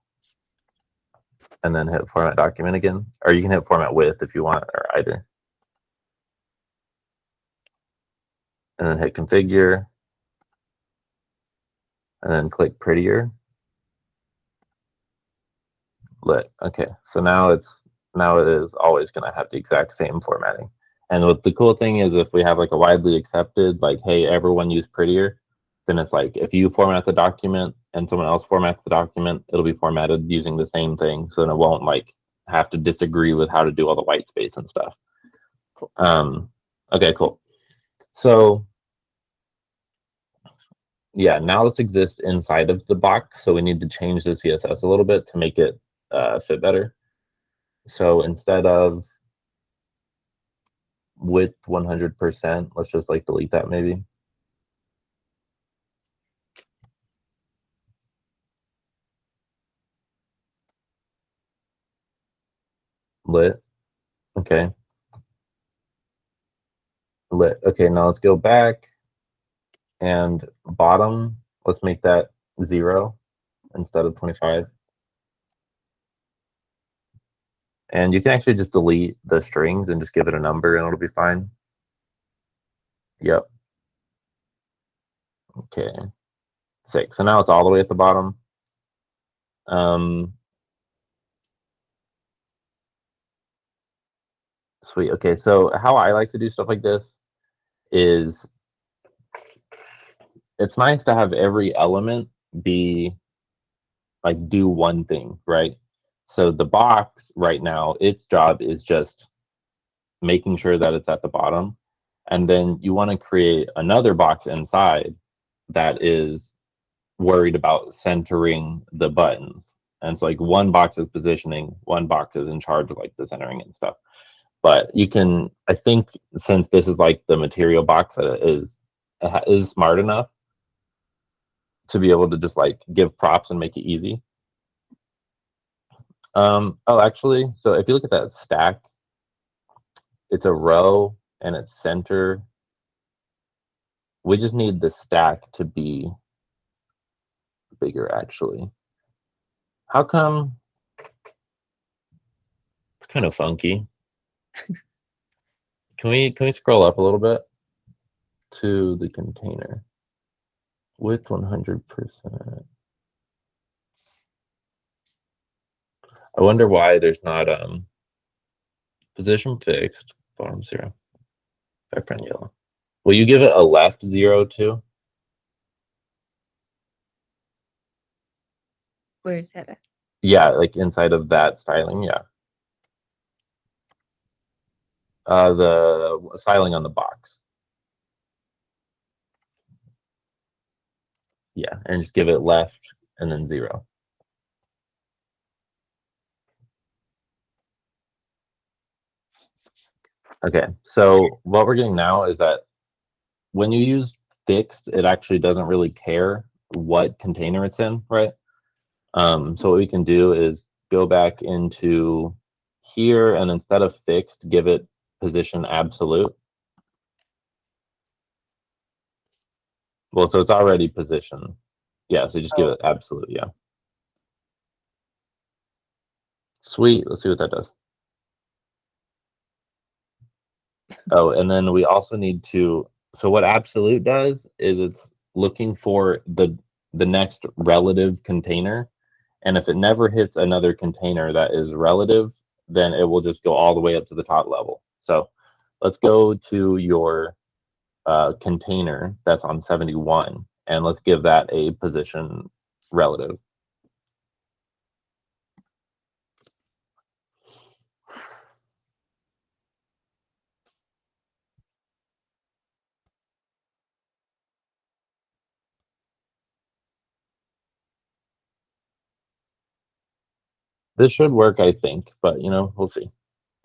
Speaker 1: And then hit format document again. Or you can hit format with if you want, or either. And then hit configure. And then click prettier. Lit. Okay, so now it is always going to have the exact same formatting. And what the cool thing is, if we have like a widely accepted, like, hey, everyone use prettier, then it's like if you format the document and someone else formats the document, it'll be formatted using the same thing. So then it won't like have to disagree with how to do all the white space and stuff.
Speaker 4: Cool.
Speaker 1: Okay, cool. So yeah, now this exists inside of the box. So we need to change the CSS a little bit to make it fit better. So instead of width 100%, let's just like delete that maybe. Lit. Okay. Lit. Okay, now let's go back and bottom, let's make that 0 instead of 25. And you can actually just delete the strings and just give it a number and it'll be fine. Yep. Okay. Sick. So now it's all the way at the bottom. Sweet. Okay, so how I like to do stuff like this is it's nice to have every element be like do one thing, right? So the box right now, its job is just making sure that it's at the bottom. And then you want to create another box inside that is worried about centering the buttons. And it's like one box is positioning, one box is in charge of like the centering and stuff. But you can, I think, since this is like the material box that is smart enough to be able to just like give props and make it easy. Oh, actually, so if you look at that stack, it's a row and it's center. We just need the stack to be bigger, actually. How come it's kind of funky? Can we scroll up a little bit to the container with 100%? I wonder why there's not position fixed, bottom 0, background yellow. Will you give it a left 0 too?
Speaker 4: Where's that at?
Speaker 1: Yeah, like inside of that styling, yeah. The styling on the box. Yeah, and just give it left and then 0. Okay, so what we're getting now is that when you use fixed, it actually doesn't really care what container it's in, right? So what we can do is go back into here, and instead of fixed, give it position absolute. Well, so it's already positioned. Yeah, so just give it absolute, yeah. Sweet, let's see what that does. Oh, and then we also need to, so what absolute does is it's looking for the next relative container, and if it never hits another container that is relative, then it will just go all the way up to the top level. So let's go to your container that's on 71, and let's give that a position relative. This should work, I think, but you know, we'll see.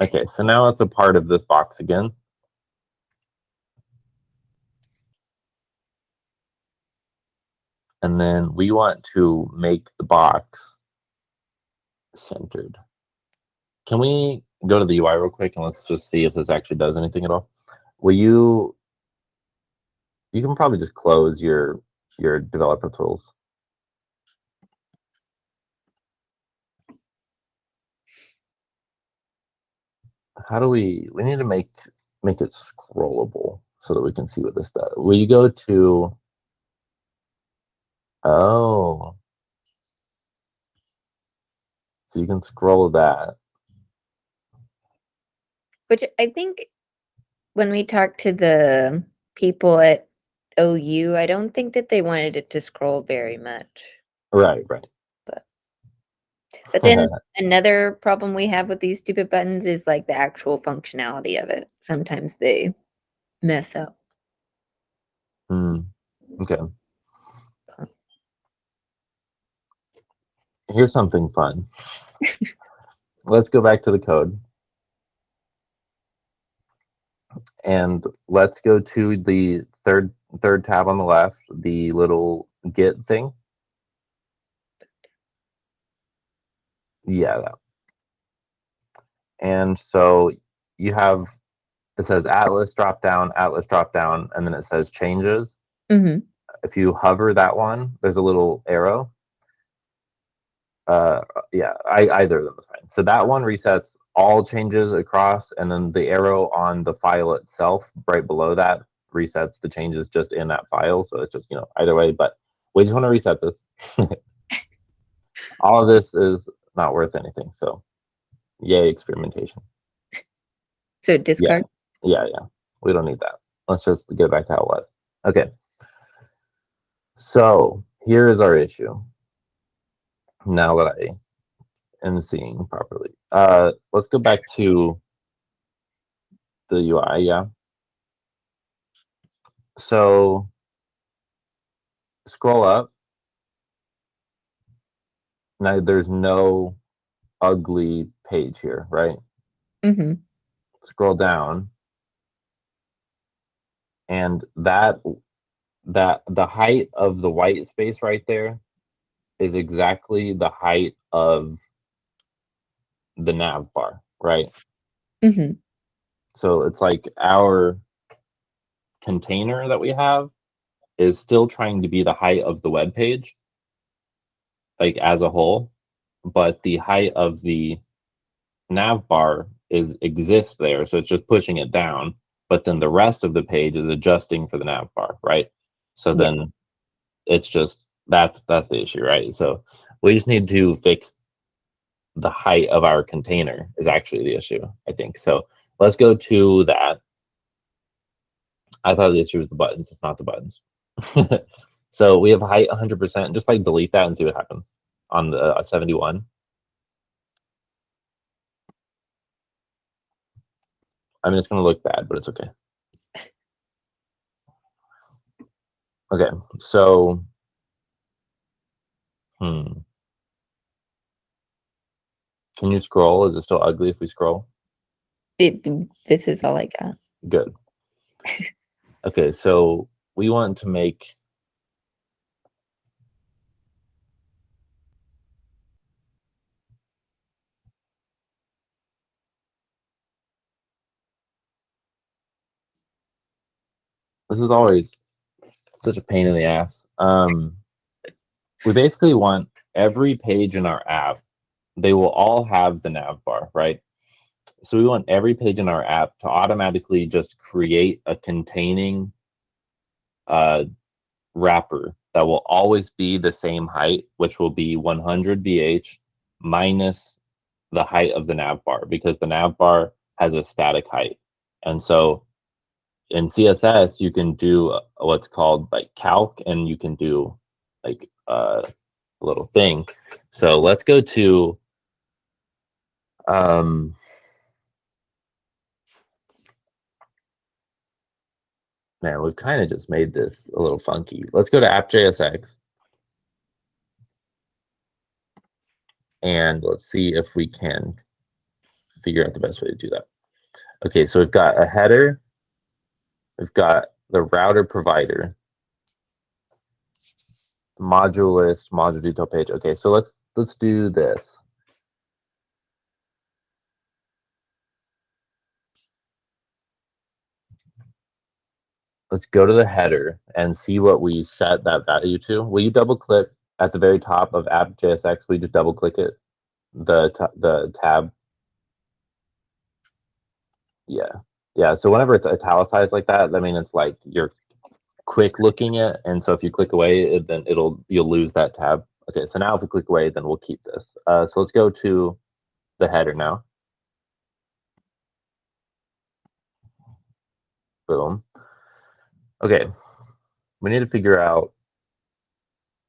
Speaker 1: Okay, so now it's a part of this box again. And then we want to make the box centered. Can we go to the UI real quick and let's just see if this actually does anything at all? Will you can probably just close your developer tools. How do we need to make it scrollable so that we can see what this does. Will you go to, oh, so you can scroll that.
Speaker 4: Which I think when we talked to the people at OU, I don't think that they wanted it to scroll very much.
Speaker 1: Right.
Speaker 4: But then another problem we have with these stupid buttons is like the actual functionality of it. Sometimes they mess up.
Speaker 1: Okay. Here's something fun. Let's go back to the code. And let's go to the third tab on the left, the little Git thing. Yeah, that. And so you have, it says Atlas drop down, and then it says changes.
Speaker 4: Mm-hmm.
Speaker 1: If you hover that one, there's a little arrow. Yeah, either of them is fine. So that one resets all changes across, and then the arrow on the file itself, right below that, resets the changes just in that file. So it's just, you know, either way, but we just want to reset this. All of this is not worth anything. So yay, experimentation.
Speaker 4: So discard?
Speaker 1: Yeah. We don't need that. Let's just get back to how it was. Okay. So here is our issue. Now that I am seeing properly. Let's go back to the UI, yeah. So scroll up. Now there's no ugly page here, right?
Speaker 4: Mm-hmm.
Speaker 1: Scroll down. And that the height of the white space right there is exactly the height of the nav bar, right?
Speaker 4: Mm-hmm.
Speaker 1: So it's like our container that we have is still trying to be the height of the web page, like as a whole. but the height of the nav bar exists there, so it's just pushing it down. But then the rest of the page is adjusting for the nav bar, right? So then it's just that's the issue, right? So we just need to fix the height of our container is actually the issue, I think. So let's go to that. I thought the issue was the buttons. It's not the buttons. So we have height 100%. Just like delete that and see what happens on the 71. I mean, it's going to look bad, but it's okay. Okay, so, can you scroll? Is it still ugly if we scroll?
Speaker 4: This is all I got.
Speaker 1: Good. Okay, so we want to make this is always such a pain in the ass. We basically want every page in our app, they will all have the nav bar, right? So we want every page in our app to automatically just create a containing wrapper that will always be the same height, which will be 100 BH minus the height of the nav bar, because the nav bar has a static height. And so in CSS, you can do what's called like calc, and you can do like a little thing. So let's go to man, we've kind of just made this a little funky. Let's go to app.jsx. And let's see if we can figure out the best way to do that. Okay, so we've got a header. We've got the router provider, module list, module detail page. Okay, so let's do this. Let's go to the header and see what we set that value to. Will you double click at the very top of app.jsx? Will you just double click it? The tab. Yeah. So whenever it's italicized like that, I mean it's like you're quick looking it, and so if you click away, then you'll lose that tab. Okay, so now if we click away, then we'll keep this. So let's go to the header now. Boom. Okay, we need to figure out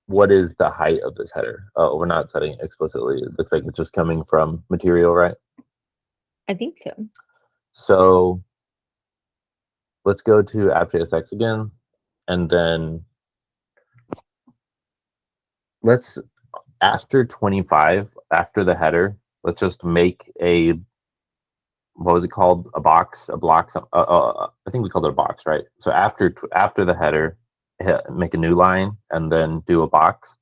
Speaker 1: what is the height of this header. Oh, we're not setting it explicitly. It looks like it's just coming from material, right?
Speaker 4: I think so.
Speaker 1: So let's go to app.jsx again, and then let's, after 25, after the header, let's just make a, what was it called? A block. I think we called it a box, right? So after the header, make a new line and then do a box.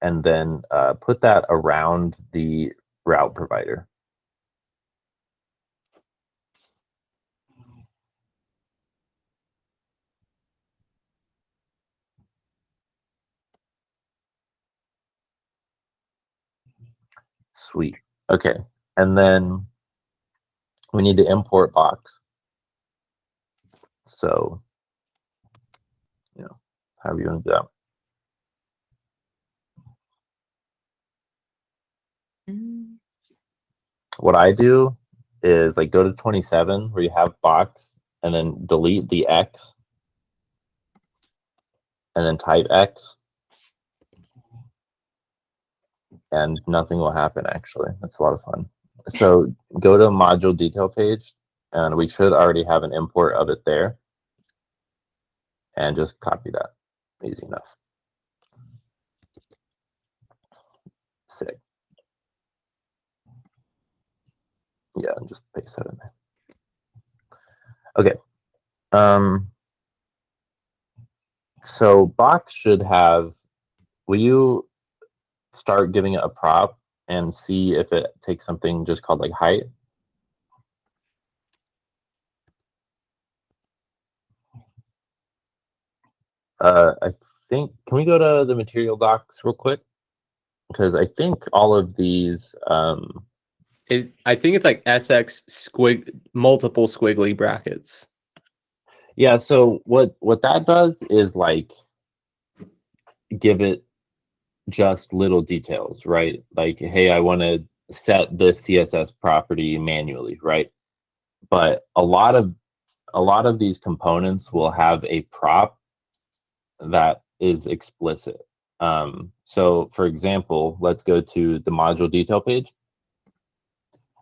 Speaker 1: And then put that around the route provider. Sweet. Okay. And then we need to import box. So, however you want to do that. What I do is like go to 27 where you have box and then delete the X and then type X, and nothing will happen actually. That's a lot of fun. So go to module detail page, and we should already have an import of it there, and just copy that. Easy enough. Sick. Yeah, and just paste that in there. Okay. So box should have, will you start giving it a prop and see if it takes something just called like height? I think, can we go to the material docs real quick? Because I think all of these,
Speaker 3: I think it's like SX multiple squiggly brackets.
Speaker 1: yeah, so what that does is like give it just little details, right? Like, hey, I want to set this CSS property manually, right? But a lot of these components will have a prop that is explicit. So for example, let's go to the module detail page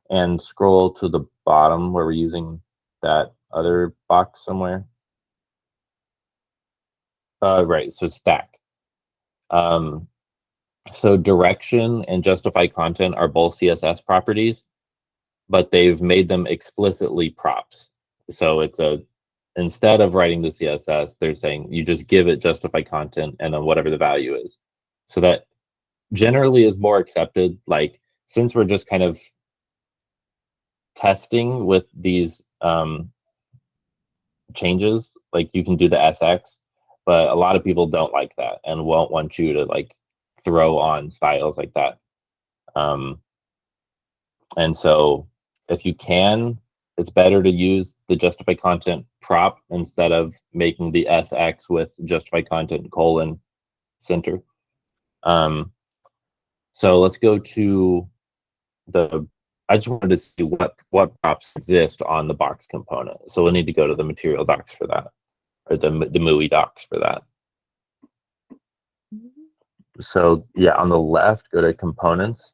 Speaker 1: and scroll to the bottom where we're using that other box somewhere. Right, so stack. So direction and justify content are both CSS properties, but they've made them explicitly props. So it's instead of writing the CSS, they're saying you just give it justify content and then whatever the value is. So that generally is more accepted. Like, since we're just kind of testing with these changes, like you can do the SX, but a lot of people don't like that and won't want you to like throw on styles like that. And so if you can, it's better to use the justify content prop instead of making the SX with justify content : center. So let's go to I just wanted to see what props exist on the box component. So we'll need to go to the material docs for that, or the MUI docs for that. So yeah, on the left, go to components.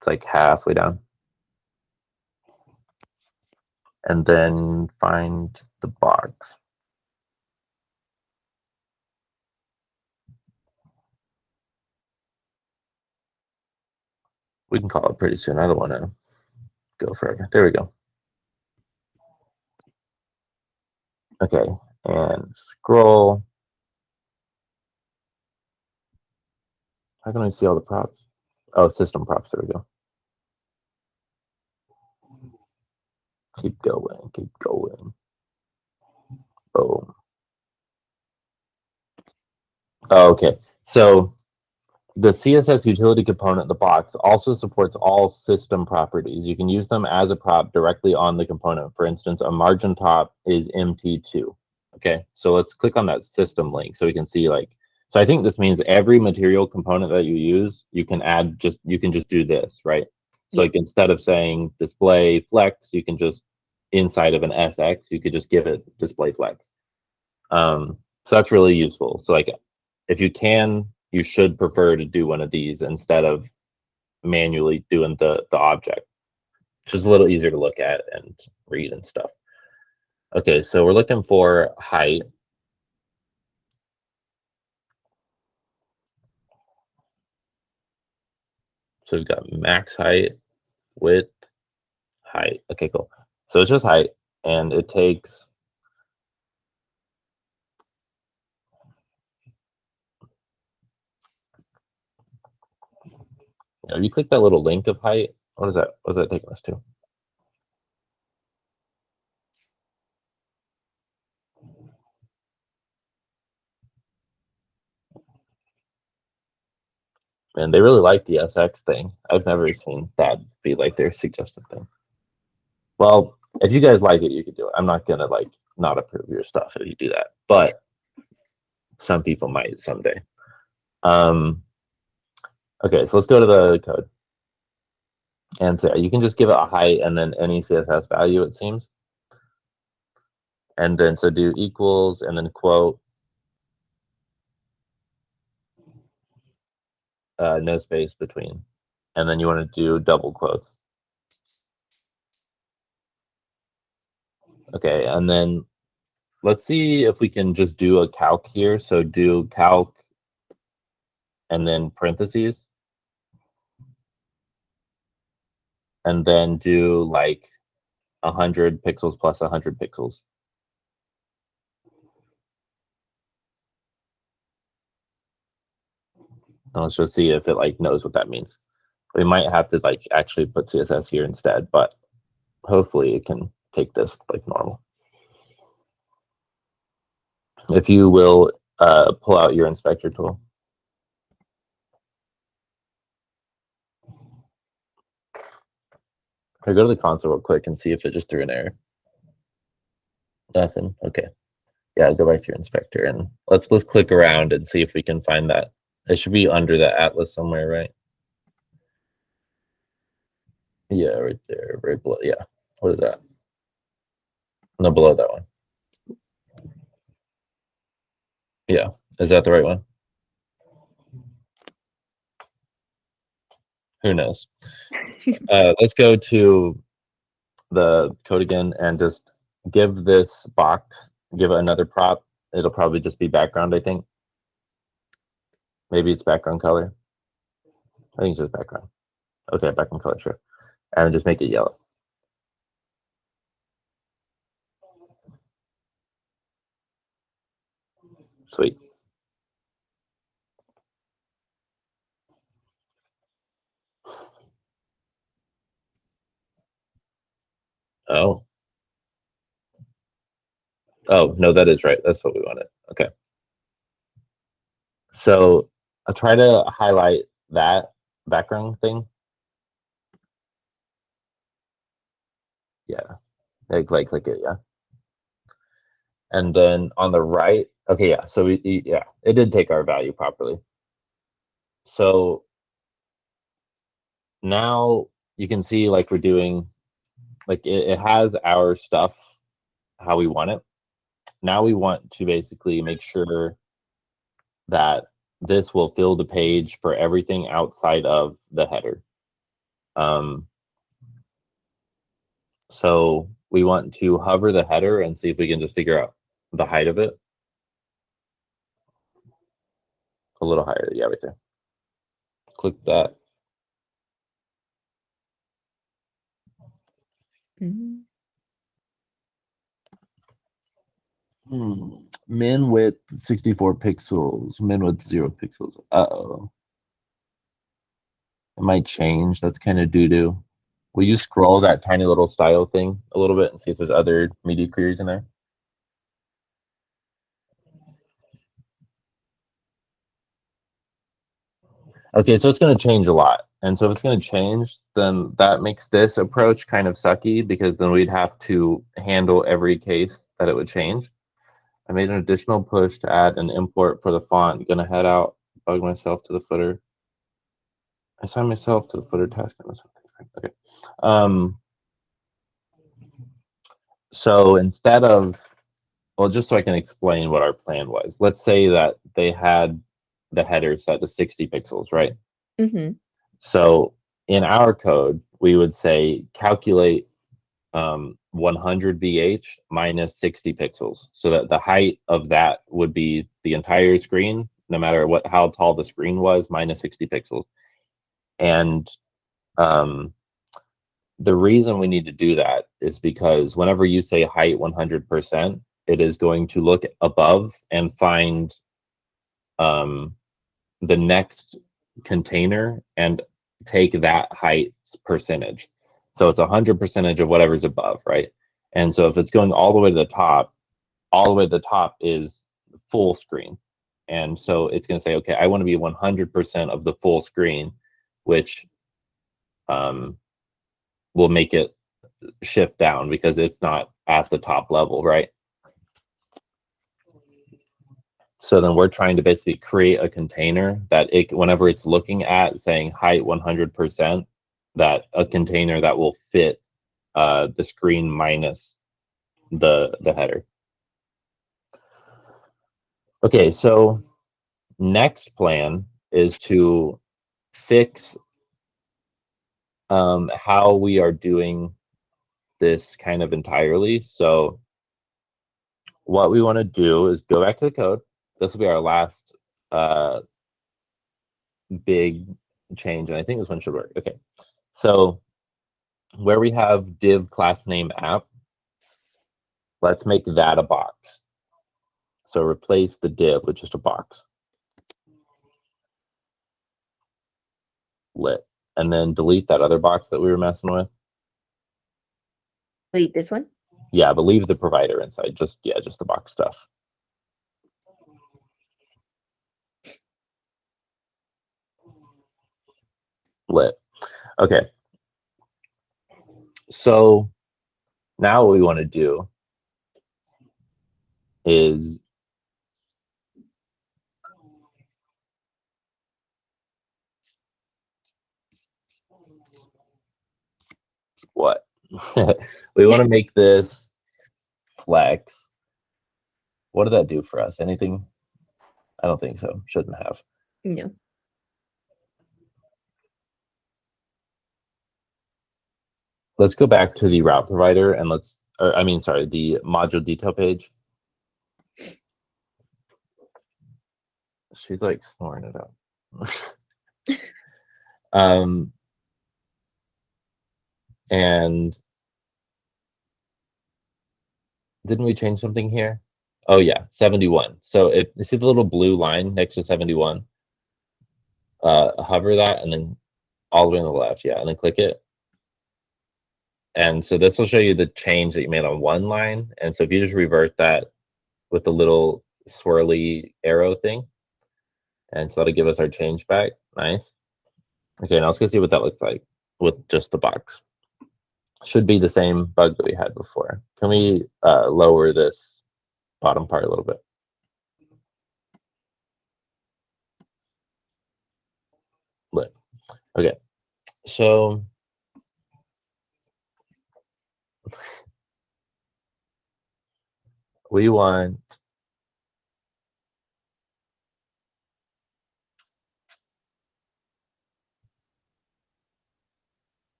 Speaker 1: It's like halfway down. And then find the box. We can call it pretty soon. I don't want to go forever. There we go. Okay, and scroll. How can I see all the props? Oh, system props. There we go. Keep going, keep going. Boom. Oh, okay, so the CSS utility component in the box also supports all system properties. You can use them as a prop directly on the component. For instance, a margin top is MT2. Okay, so let's click on that system link so we can see, like, so I think this means every material component that you use, you can just do this, right? So like, instead of saying display flex, you can just, inside of an SX, you could just give it display flex. So that's really useful. So like, if you can, you should prefer to do one of these instead of manually doing the object, which is a little easier to look at and read and stuff. Okay, so we're looking for height. So we've got max height, width, height. Okay, cool. So it's just height, and it takes, you click that little link of height. What is that? What does that take us to? And they really like the SX thing. I've never seen that be like their suggested thing. Well, if you guys like it, you can do it. I'm not gonna like not approve your stuff if you do that, but some people might someday. Okay, so let's go to the code. And so you can just give it a height and then any CSS value, it seems. And then so do equals and then quote, no space between. And then you want to do double quotes. Okay, and then let's see if we can just do a calc here. So do calc and then parentheses. And then do like 100 pixels plus 100 pixels. And let's just see if it like knows what that means. We might have to like actually put CSS here instead, but hopefully it can take this like normal. If you will pull out your inspector tool. Okay, go to the console real quick and see if it just threw an error. Nothing. Okay. Yeah, go back to your inspector and let's click around and see if we can find that. It should be under the atlas somewhere, right? Yeah, right there, right below. Yeah. What is that? No, below that one. Yeah. Is that the right one? Who knows? Let's go to the code again and just give this box, give it another prop. It'll probably just be background, I think. Maybe it's background color. I think it's just background. Okay, background color, sure. And just make it yellow. Sweet. Oh. Oh, no, that is right. That's what we wanted. Okay. So I'll try to highlight that background thing. Yeah. Click it, yeah. And then on the right, okay, yeah. So yeah, it did take our value properly. So now you can see like we're doing, like it has our stuff how we want it. Now we want to basically make sure that this will fill the page for everything outside of the header. So we want to hover the header and see if we can just figure out the height of it. A little higher, yeah, right there. Click that.
Speaker 4: Mm-hmm.
Speaker 1: Min width 64 pixels, min width 0 pixels. Uh-oh. It might change. That's kind of doo-doo. Will you scroll that tiny little style thing a little bit and see if there's other media queries in there? Okay, so it's going to change a lot. And so if it's going to change, then that makes this approach kind of sucky because then we'd have to handle every case that it would change. I made an additional push to add an import for the font. Gonna head out, bug myself to the footer. I assigned myself to the footer task. Okay. So instead of, well, just so I can explain what our plan was, let's say that they had the header set to 60 pixels, right?
Speaker 4: Mm-hmm.
Speaker 1: So in our code, we would say calculate 100 VH minus 60 pixels, so that the height of that would be the entire screen, no matter how tall the screen was, minus 60 pixels. And the reason we need to do that is because whenever you say height 100%, it is going to look above and find the next container and take that height percentage. So it's 100% of whatever's above, right? And so if it's going all the way to the top, all the way to the top is full screen. And so it's going to say, okay, I want to be 100% of the full screen, which will make it shift down because it's not at the top level, right? So then we're trying to basically create a container that whenever it's looking at saying height 100%, that a container that will fit the screen minus the header. Okay, so next plan is to fix how we are doing this kind of entirely. So what we want to do is go back to the code. This will be our last big change, and I think this one should work. Okay, so where we have div class name app, let's make that a box. So replace the div with just a box. Lit. And then delete that other box that we were messing with.
Speaker 4: Delete this one?
Speaker 1: Yeah, but leave the provider inside. Just the box stuff. Lit. Okay. So now what we want to do is what? We want to make this flex. What did that do for us? Anything? I don't think so. Shouldn't have.
Speaker 4: No.
Speaker 1: Let's go back to the route provider and sorry, the module detail page. She's like snoring it out. And didn't we change something here? Oh yeah, 71. So if you see the little blue line next to 71, hover that and then all the way on the left, yeah, and then click it. And so this will show you the change that you made on one line. And so if you just revert that with the little swirly arrow thing, and so that'll give us our change back. Nice. Okay, now let's go see what that looks like with just the box. Should be the same bug that we had before. Can we lower this bottom part a little bit? Lit. Okay, so we want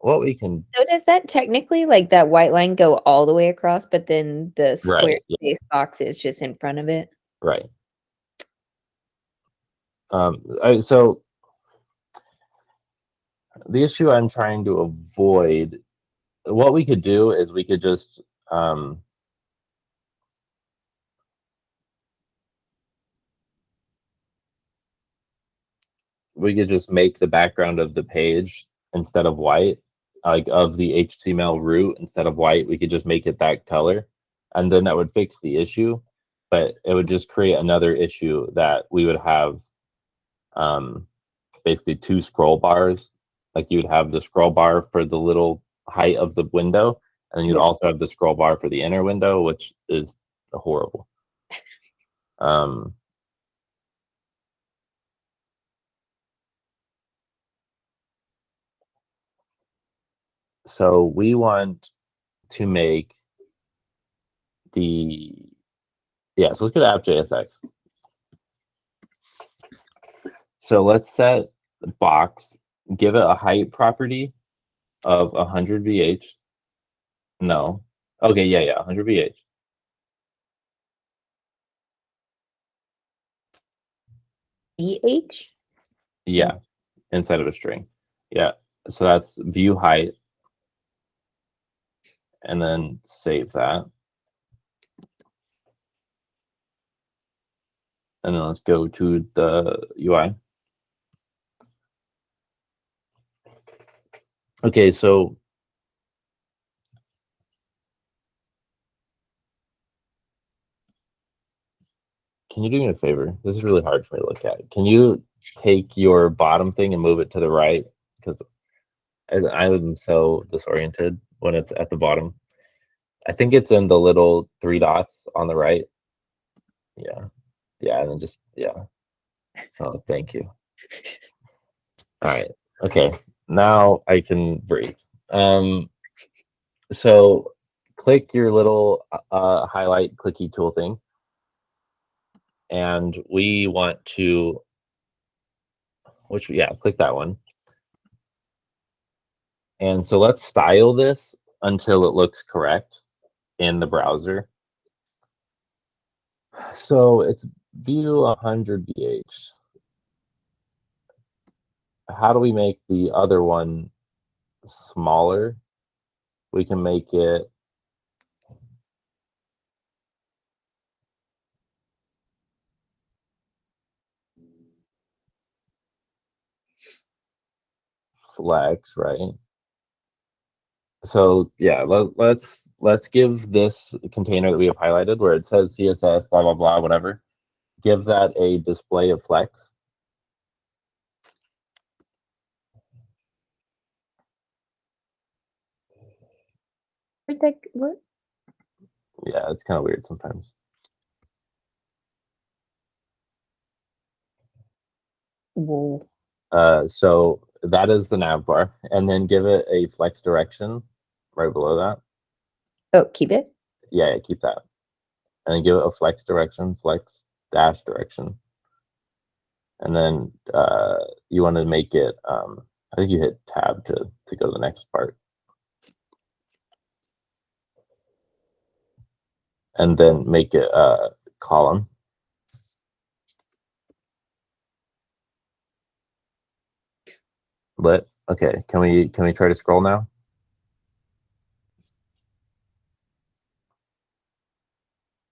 Speaker 1: what we can.
Speaker 4: So does that technically, like that white line, go all the way across, but then the square
Speaker 1: Right, yeah.
Speaker 4: space box is just in front of it?
Speaker 1: Right. So the issue I'm trying to avoid, what we could do is we could just make the background of the page instead of white, like of the HTML root instead of white, we could just make it that color, and then that would fix the issue. But it would just create another issue that we would have basically two scroll bars. Like you would have the scroll bar for the little height of the window, and then you'd also have the scroll bar for the inner window, which is horrible. So we want to make so let's go to app.jsx. So let's set the box, give it a height property of 100 VH. No. Okay, yeah, 100 VH.
Speaker 4: VH?
Speaker 1: Yeah, inside of a string. Yeah, so that's view height. And then save that. And then let's go to the UI. Okay, so can you do me a favor? This is really hard for me to look at. Can you take your bottom thing and move it to the right? Because I'm so disoriented when it's at the bottom. I think it's in the little 3 dots on the right. Yeah, and then just, yeah. So thank you. All right, okay, now I can breathe. So click your little highlight clicky tool thing, and we want to, click that one. And so let's style this until it looks correct in the browser. So it's view 100 VH. How do we make the other one smaller? We can make it flex, right? So yeah, let's give this container that we have highlighted where it says CSS, blah, blah, blah, whatever, give that a display of flex.
Speaker 4: Protect what?
Speaker 1: Yeah, it's kind of weird sometimes.
Speaker 4: Whoa.
Speaker 1: So that is the nav bar, and then give it a flex direction right below that.
Speaker 4: Oh, keep it.
Speaker 1: Yeah, keep that, and then give it a flex direction, flex dash direction, and then you want to make it. I think you hit tab to go to the next part, and then make it a column. Lit. Okay, can we try to scroll now?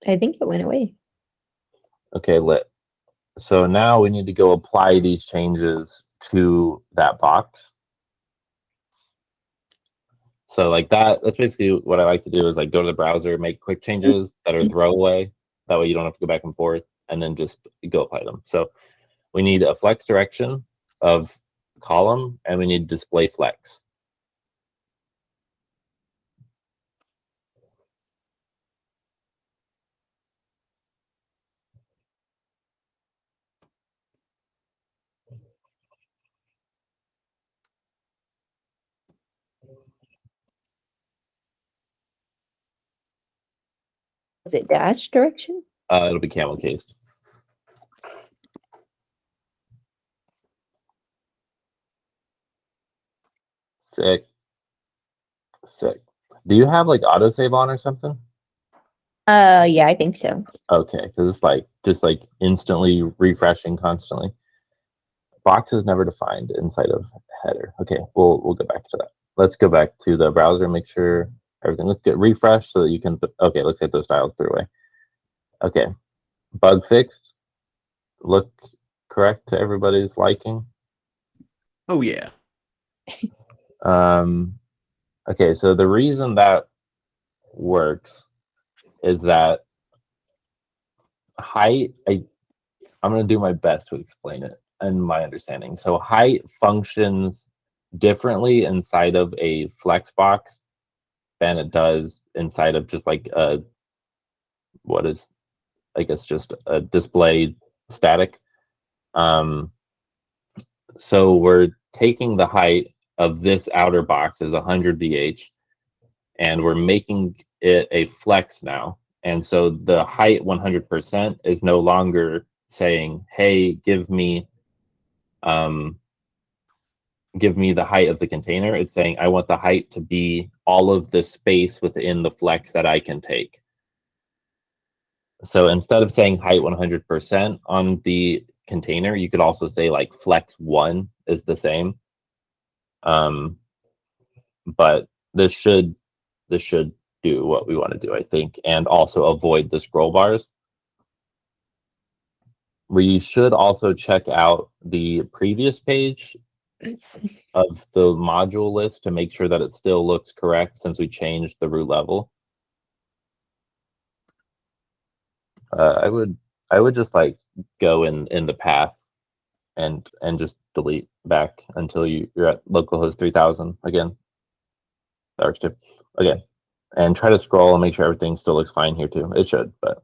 Speaker 4: I think it went away.
Speaker 1: Okay, lit. So now we need to go apply these changes to that box. So like that's basically what I like to do is like go to the browser, make quick changes that are throwaway. That way you don't have to go back and forth, and then just go apply them. So we need a flex direction of column, and we need display flex.
Speaker 4: Is it dash direction?
Speaker 1: It'll be camel cased. Sick. Sick. Do you have like autosave on or something?
Speaker 4: Yeah, I think so.
Speaker 1: Okay, because it's like just like instantly refreshing constantly. Box is never defined inside of header. Okay, we'll go back to that. Let's go back to the browser, make sure everything. Let's get refreshed so that you can. Okay, looks like those styles threw away. Okay, bug fixed. Look correct to everybody's liking.
Speaker 3: Oh yeah.
Speaker 1: Okay, so the reason that works is that height. I'm going to do my best to explain it and my understanding. So height functions differently inside of a flex box than it does inside of just like a, what is, I guess, just a display static. So we're taking the height of this outer box as 100 VH, and we're making it a flex now. And so the height 100% is no longer saying, hey, give me the height of the container. It's saying I want the height to be all of the space within the flex that I can take. So instead of saying height 100% on the container, you could also say like flex 1 is the same. But this should do what we want to do, I think, and also avoid the scroll bars. We should also check out the previous page of the module list to make sure that it still looks correct since we changed the root level. I would just like go in the path and just delete back until you're at localhost 3000 again. That works too. Okay, and try to scroll and make sure everything still looks fine here too. It should, but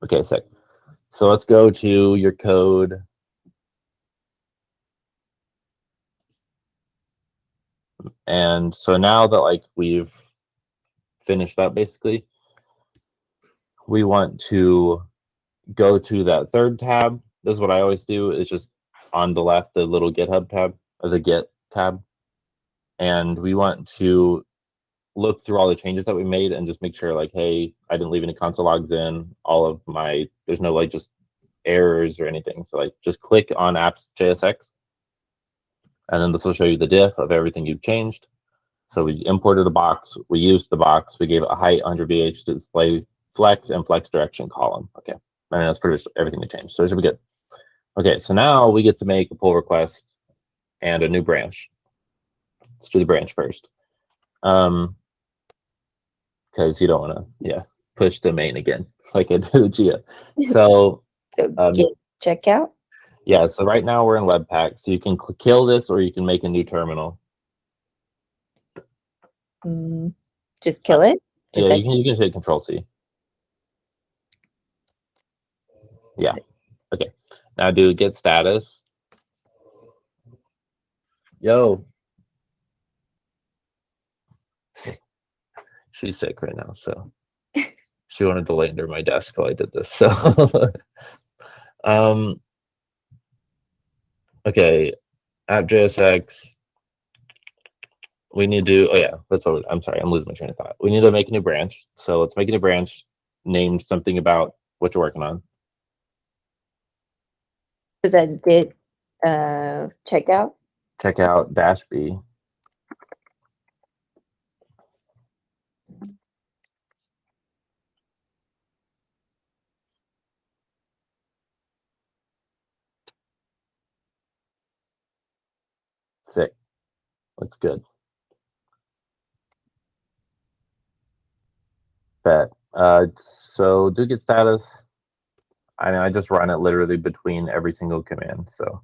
Speaker 1: okay, sick. So let's go to your code. And so now that like we've finished up basically, we want to go to that third tab. This is what I always do, is just on the left, the little GitHub tab, or the Git tab. And we want to look through all the changes that we made and just make sure like, hey, I didn't leave any console logs in, all of my, there's no like just errors or anything. So like just click on apps JSX, and then this will show you the diff of everything you've changed. So we imported a box, we used the box, we gave it a height 100 VH display flex and flex direction column. Okay, and that's pretty much everything we changed. So it should be good. Okay, so now we get to make a pull request and a new branch. Let's do the branch first. Because you don't want to, push the main again, like I did with Gia. So,
Speaker 4: Git checkout.
Speaker 1: Yeah, so right now we're in Webpack, so you can kill this or you can make a new terminal.
Speaker 4: Just kill it? Just
Speaker 1: Yeah,
Speaker 4: like,
Speaker 1: you can say Control C. Yeah. Okay. Now do get status. Yo. She's sick right now, so she wanted to lay under my desk while I did this. So okay, at JSX, we need to, oh yeah, that's what, I'm sorry, I'm losing my train of thought. We need to make a new branch. So let's make a new branch, name something about what you're working on.
Speaker 4: is that git checkout?
Speaker 1: Check out -b. Sick. Looks good. Bet. So do get status. I mean, I just run it literally between every single command. So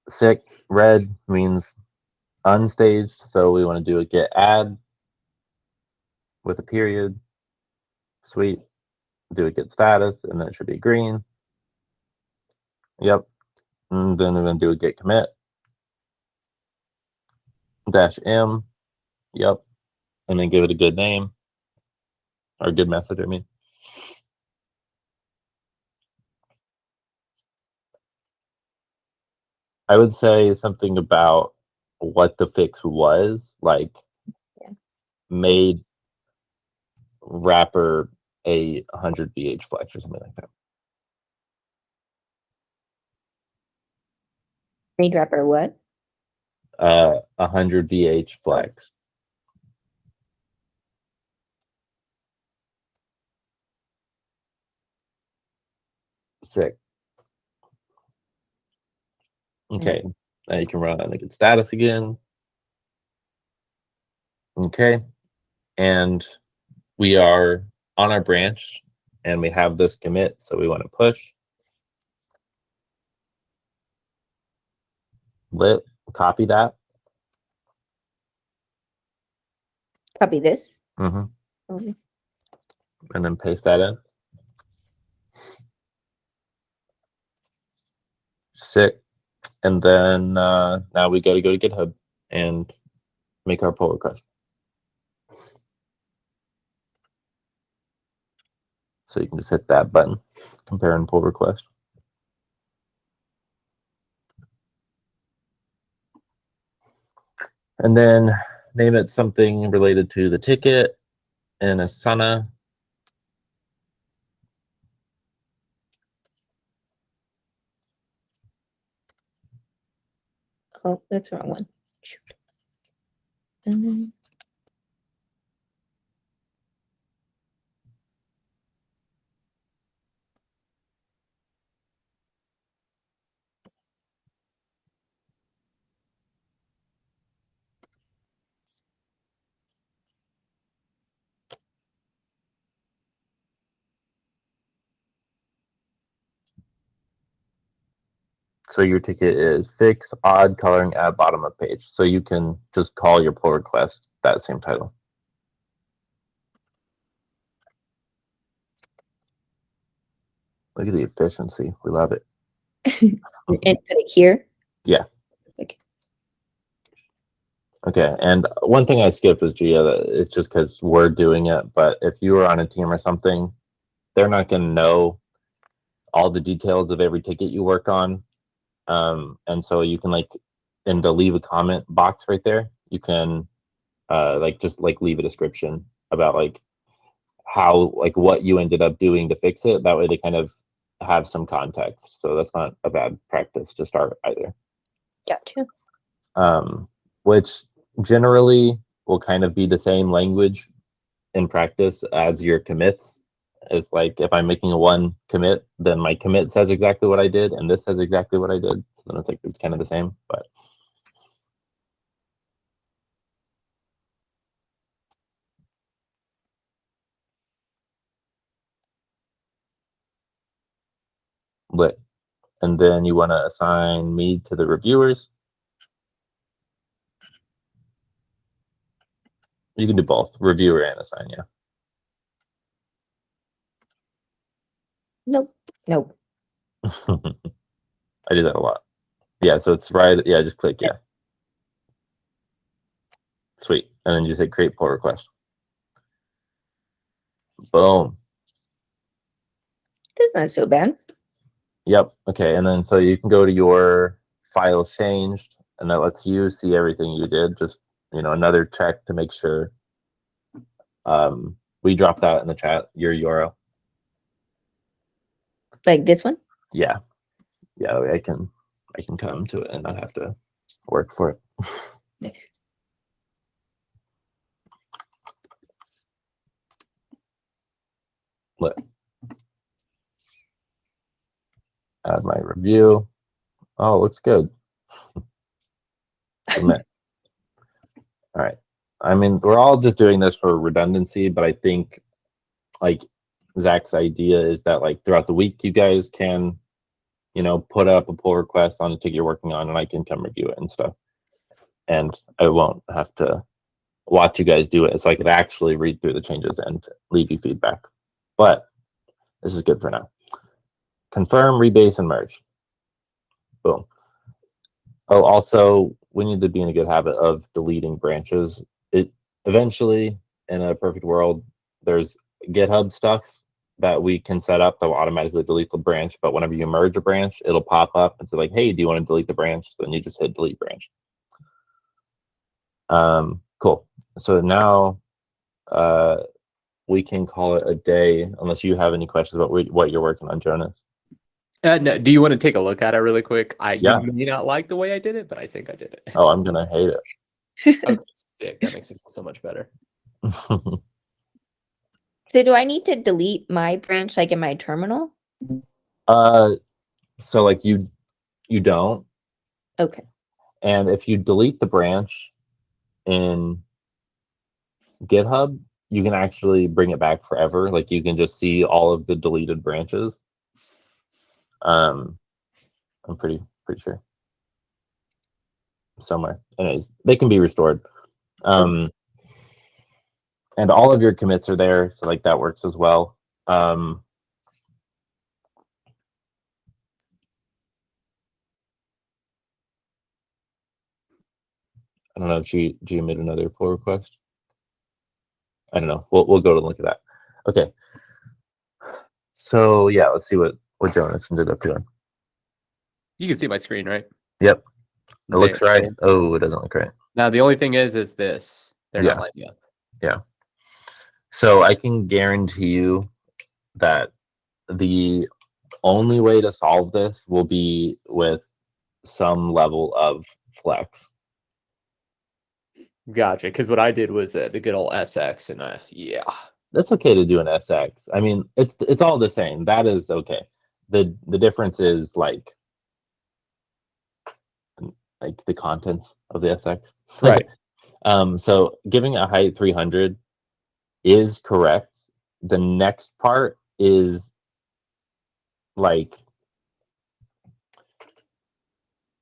Speaker 1: sick, red means unstaged. So we want to do a get add with a period. Sweet. Do a get status, and then it should be green. Yep. And then we're going to do a get commit. -m. Yep. And then give it a good name or a good message, I mean. I would say something about what the fix was, like made wrapper a 100 VH flex or something like that.
Speaker 4: Made wrapper what?
Speaker 1: 100 VH flex. Sick. Okay, now you can run on the get status again. Okay, and we are on our branch and we have this commit, so we want to push. Lit, copy that.
Speaker 4: Copy this.
Speaker 1: Mm-hmm.
Speaker 4: Okay.
Speaker 1: And then paste that in. Sick. And then now we got to go to GitHub and make our pull request. So you can just hit that button, compare and pull request. And then name it something related to the ticket in Asana.
Speaker 4: Oh, that's the wrong one. Shoot. And then
Speaker 1: So your ticket is fix odd coloring at bottom of page. So you can just call your pull request that same title. Look at the efficiency. We love it.
Speaker 4: and put it here.
Speaker 1: Yeah.
Speaker 4: Okay.
Speaker 1: Okay. And one thing I skipped was Gia. It's just because we're doing it. But if you were on a team or something, they're not going to know all the details of every ticket you work on. And so you can in the leave a comment box right there, you can just leave a description about how what you ended up doing to fix it. That way they kind of have some context. So that's not a bad practice to start either.
Speaker 4: Gotcha.
Speaker 1: Which generally will kind of be the same language in practice as your commits. It's like if I'm making a one commit, then my commit says exactly what I did, and this says exactly what I did. So then it's kind of the same, but. Lit. And then you want to assign me to the reviewers. You can do both, reviewer and assign, yeah.
Speaker 4: Nope. Nope.
Speaker 1: I do that a lot. Yeah, so it's right. Yeah, just click yeah. Sweet. And then you say create pull request. Boom.
Speaker 4: That's not so bad.
Speaker 1: Yep. Okay. And then so you can go to your files changed, and that lets you see everything you did. Just, another check to make sure. We dropped that in the chat, your URL.
Speaker 4: Like this one?
Speaker 1: Yeah. Yeah, I can come to it and not have to work for it. Let add my review. Oh, looks good. Submit. All right. I mean, we're all just doing this for redundancy, but I think like Zach's idea is that like throughout the week, you guys can, put up a pull request on a ticket you're working on, and I can come review it and stuff. And I won't have to watch you guys do it, so I could actually read through the changes and leave you feedback. But this is good for now. Confirm, rebase, and merge. Boom. Oh, also, we need to be in a good habit of deleting branches. It eventually, in a perfect world, there's GitHub stuff that we can set up that will automatically delete the branch. But whenever you merge a branch, it'll pop up and say like, "Hey, do you want to delete the branch?" So then you just hit delete branch. Cool. So now we can call it a day, unless you have any questions about what you're working on, Jonas.
Speaker 3: No, do you want to take a look at it really quick?
Speaker 1: Yeah.
Speaker 3: You may not like the way I did it, but I think I did it.
Speaker 1: Oh, I'm gonna hate it.
Speaker 3: Okay, sick. That makes me feel so much better.
Speaker 4: So do I need to delete my branch like in my terminal?
Speaker 1: So like you don't.
Speaker 4: Okay.
Speaker 1: And if you delete the branch in GitHub, you can actually bring it back forever. Like you can just see all of the deleted branches. I'm pretty sure somewhere. Anyways, they can be restored. And all of your commits are there, so like that works as well. I don't know if G made another pull request. I don't know. We'll go to look at that. Okay. So yeah, let's see what Jonas ended up doing.
Speaker 3: You can see my screen, right?
Speaker 1: Yep. It looks
Speaker 3: There.
Speaker 1: right. Oh, it doesn't look right.
Speaker 3: Now the only thing is this. They're
Speaker 1: Yeah.
Speaker 3: not lighting up.
Speaker 1: Yeah. So I can guarantee you that the only way to solve this will be with some level of flex.
Speaker 3: Gotcha. Because what I did was the good old SX, and yeah.
Speaker 1: That's okay to do an SX. I mean, it's all the same. That is okay. The difference is like the contents of the SX.
Speaker 3: Right.
Speaker 1: So giving a height 300 is correct. The next part is like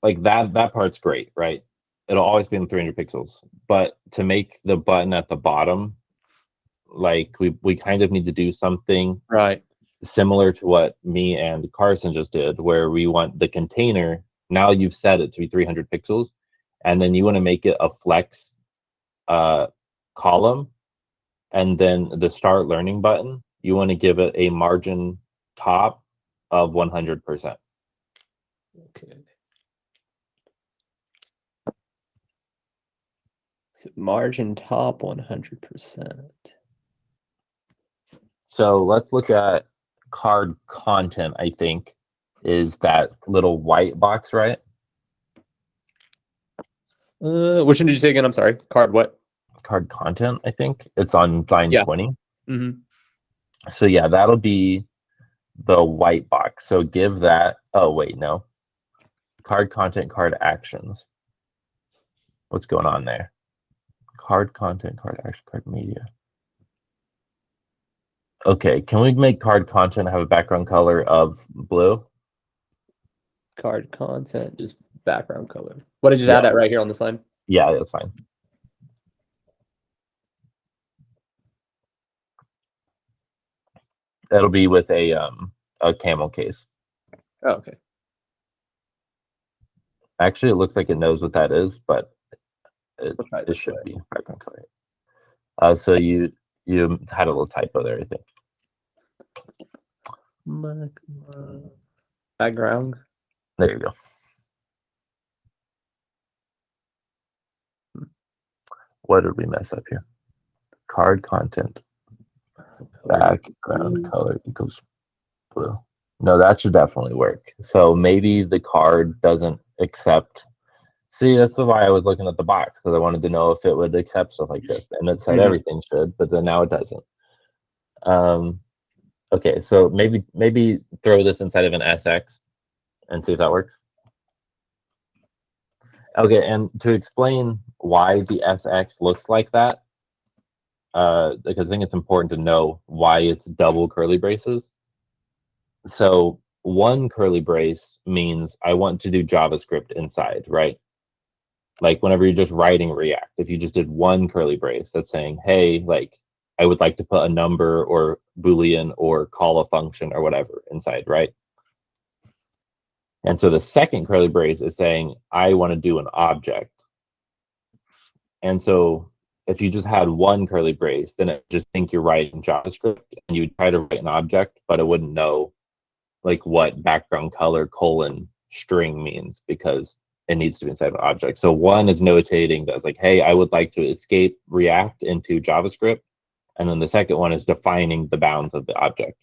Speaker 1: that part's great, right? It'll always be in 300 pixels. But to make the button at the bottom, like we kind of need to do something
Speaker 3: Right.
Speaker 1: similar to what me and Carson just did, where we want the container. Now you've set it to be 300 pixels, and then you want to make it a flex column, and then the start learning button, you want to give it a margin top of 100%.
Speaker 3: Okay. So margin top 100%.
Speaker 1: So let's look at card content. I think is that little white box, right?
Speaker 3: Which one did you say again? I'm sorry. Card what?
Speaker 1: Card content, I think. It's on line 20.
Speaker 3: Mm-hmm.
Speaker 1: So yeah, that'll be the white box. So give that, oh wait, no. Card content, card actions. What's going on there? Card content, card action, card media. Okay, can we make card content have a background color of blue?
Speaker 3: Card content, just background color. What did you add that right here on this line?
Speaker 1: Yeah, that's fine. That'll be with a camel case.
Speaker 3: Oh, okay.
Speaker 1: Actually, it looks like it knows what that is, but
Speaker 3: We'll try
Speaker 1: it
Speaker 3: this
Speaker 1: should
Speaker 3: way.
Speaker 1: be background color. So you had a little typo there, I think.
Speaker 3: Background.
Speaker 1: There you go. What did we mess up here? Card content. Background color equals blue. No, that should definitely work. So maybe the card doesn't accept. See, that's why I was looking at the box, because I wanted to know if it would accept stuff like this. And it said everything should, but then now it doesn't. Okay, so maybe throw this inside of an SX and see if that works. Okay, and to explain why the SX looks like that, because I think it's important to know why it's double curly braces. So one curly brace means I want to do JavaScript inside, right? Like whenever you're just writing React, if you just did one curly brace, that's saying, hey, like I would like to put a number or Boolean or call a function or whatever inside, right? And so the second curly brace is saying, I want to do an object. And so if you just had one curly brace, then it just think you're writing JavaScript and you would try to write an object, but it wouldn't know like what background color : string means because it needs to be inside of an object. So one is notating that's like, hey, I would like to escape React into JavaScript. And then the second one is defining the bounds of the object.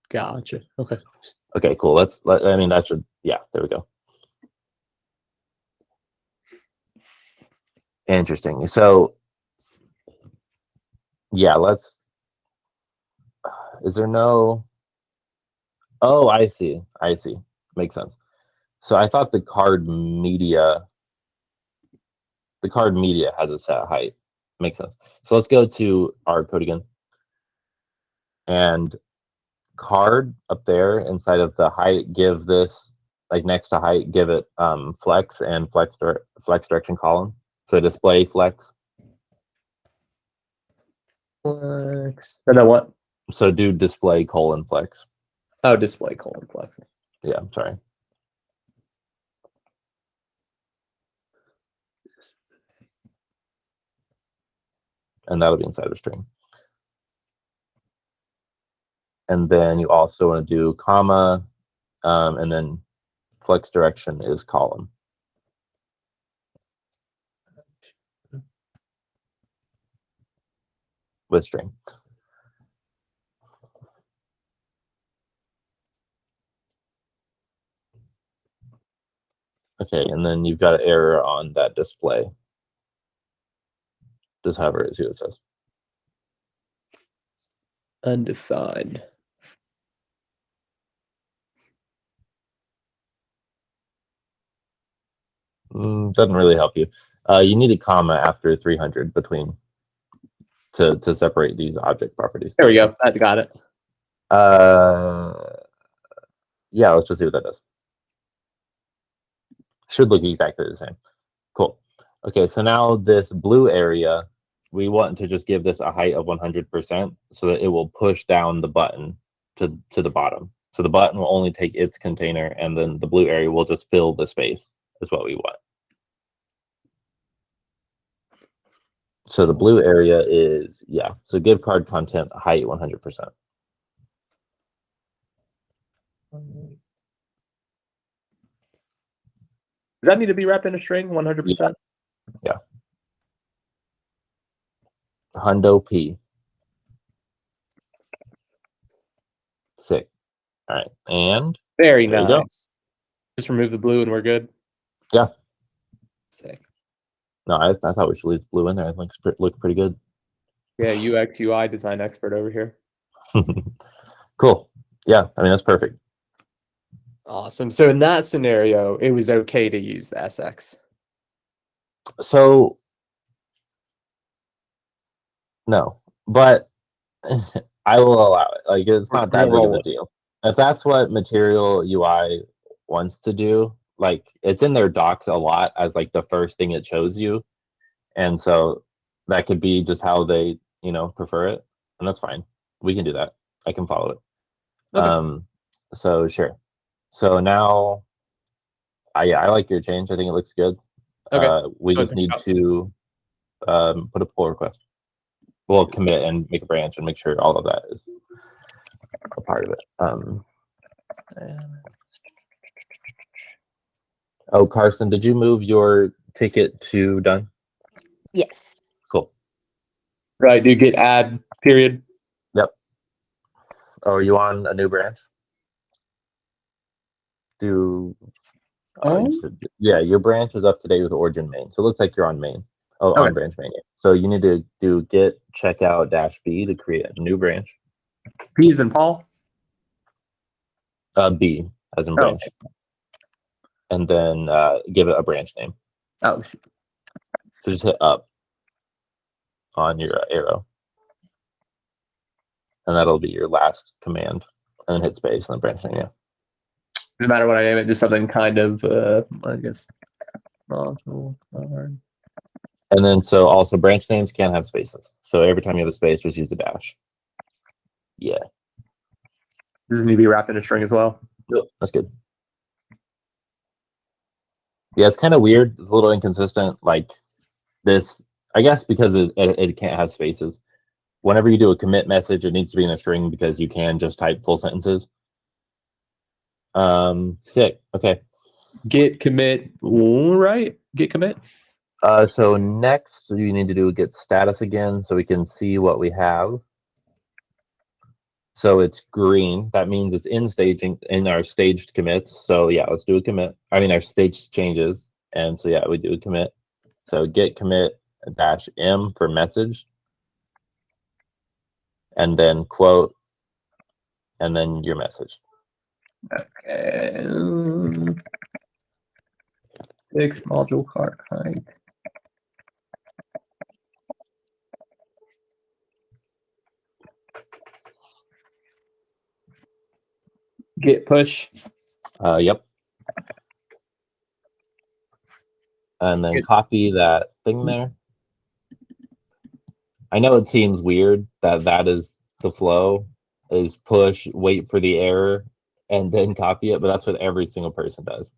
Speaker 3: Gotcha. Okay.
Speaker 1: Okay, cool. I mean, that should, yeah, there we go. Interesting. So, yeah, is there no, oh, I see. Makes sense. So I thought the card media has a set height. Makes sense. So let's go to our code again. And card up there inside of the height, give this, like next to height, give it flex and flex direction column. So display flex.
Speaker 3: Flex. And then what?
Speaker 1: So do display : flex.
Speaker 3: Oh, display : flex.
Speaker 1: Yeah, I'm sorry. And that'll be inside of string. And then you also want to do comma, and then flex direction is column. With string. Okay, and then you've got an error on that display. Just hover it, see what it says.
Speaker 3: Undefined.
Speaker 1: Doesn't really help you. You need a comma after 300 between to separate these object properties.
Speaker 3: There we go. I got it.
Speaker 1: Yeah, let's just see what that does. Should look exactly the same. Cool. Okay, so now this blue area, we want to just give this a height of 100% so that it will push down the button to the bottom. So the button will only take its container, and then the blue area will just fill the space, is what we want. So the blue area is, yeah, so give card content height 100%.
Speaker 3: Does that need to be wrapped in a string 100%?
Speaker 1: Yeah. Hundo P. Sick. All right, and
Speaker 3: Very
Speaker 1: there you go.
Speaker 3: nice. Just remove the blue and we're good.
Speaker 1: Yeah.
Speaker 3: Sick.
Speaker 1: No, I thought we should leave blue in there. I think it looked pretty good.
Speaker 3: Yeah, UX UI design expert over here.
Speaker 1: Cool. Yeah, I mean, that's perfect.
Speaker 3: Awesome. So in that scenario, it was okay to use the SX.
Speaker 1: So, no, but I will allow it. Like, it's not that big of a deal. If that's what Material UI wants to do, like, it's in their docs a lot as like the first thing it shows you. And so that could be just how they, prefer it. And that's fine. We can do that. I can follow it.
Speaker 3: Okay.
Speaker 1: So sure. So now, I like your change. I think it looks good.
Speaker 3: Okay.
Speaker 1: We
Speaker 3: Go
Speaker 1: just
Speaker 3: ahead,
Speaker 1: need
Speaker 3: Scott.
Speaker 1: to put a pull request. Well, commit and make a branch and make sure all of that is a part of it. Oh, Carson, did you move your ticket to done?
Speaker 4: Yes.
Speaker 1: Cool.
Speaker 3: Right. Do get add period.
Speaker 1: Yep. Oh, are you on a new branch? Yeah, your branch is up to date with origin main. So it looks like you're on main. Oh,
Speaker 3: Okay.
Speaker 1: on branch main. So you need to do git checkout -b to create a new branch.
Speaker 3: P's and Paul.
Speaker 1: B as in
Speaker 3: Oh,
Speaker 1: branch. And then give it a branch name.
Speaker 3: Oh, shoot.
Speaker 1: So just hit up on your arrow. And that'll be your last command. And then hit space and then branch name, yeah.
Speaker 3: Doesn't matter what I name it. Just something kind of, I guess, module card.
Speaker 1: And then so also branch names can't have spaces. So every time you have a space, just use a dash. Yeah.
Speaker 3: Does it need to be wrapped in a string as well?
Speaker 1: Yep, that's good. Yeah, it's kind of weird. It's a little inconsistent. Like this, I guess because it can't have spaces. Whenever you do a commit message, it needs to be in a string because you can just type full sentences. Sick. Okay.
Speaker 3: Git commit, right? Git commit.
Speaker 1: So next you need to do git status again so we can see what we have. So it's green. That means it's in staging in our staged commits. So yeah, let's do a commit. I mean our staged changes. And so yeah, we do a commit. So git commit -m for message. And then quote, and then your message.
Speaker 3: Okay. Fix module card height. Git push.
Speaker 1: Yep. And then
Speaker 3: Good.
Speaker 1: copy that thing there. I know it seems weird that is the flow, is push, wait for the error, and then copy it, but that's what every single person does.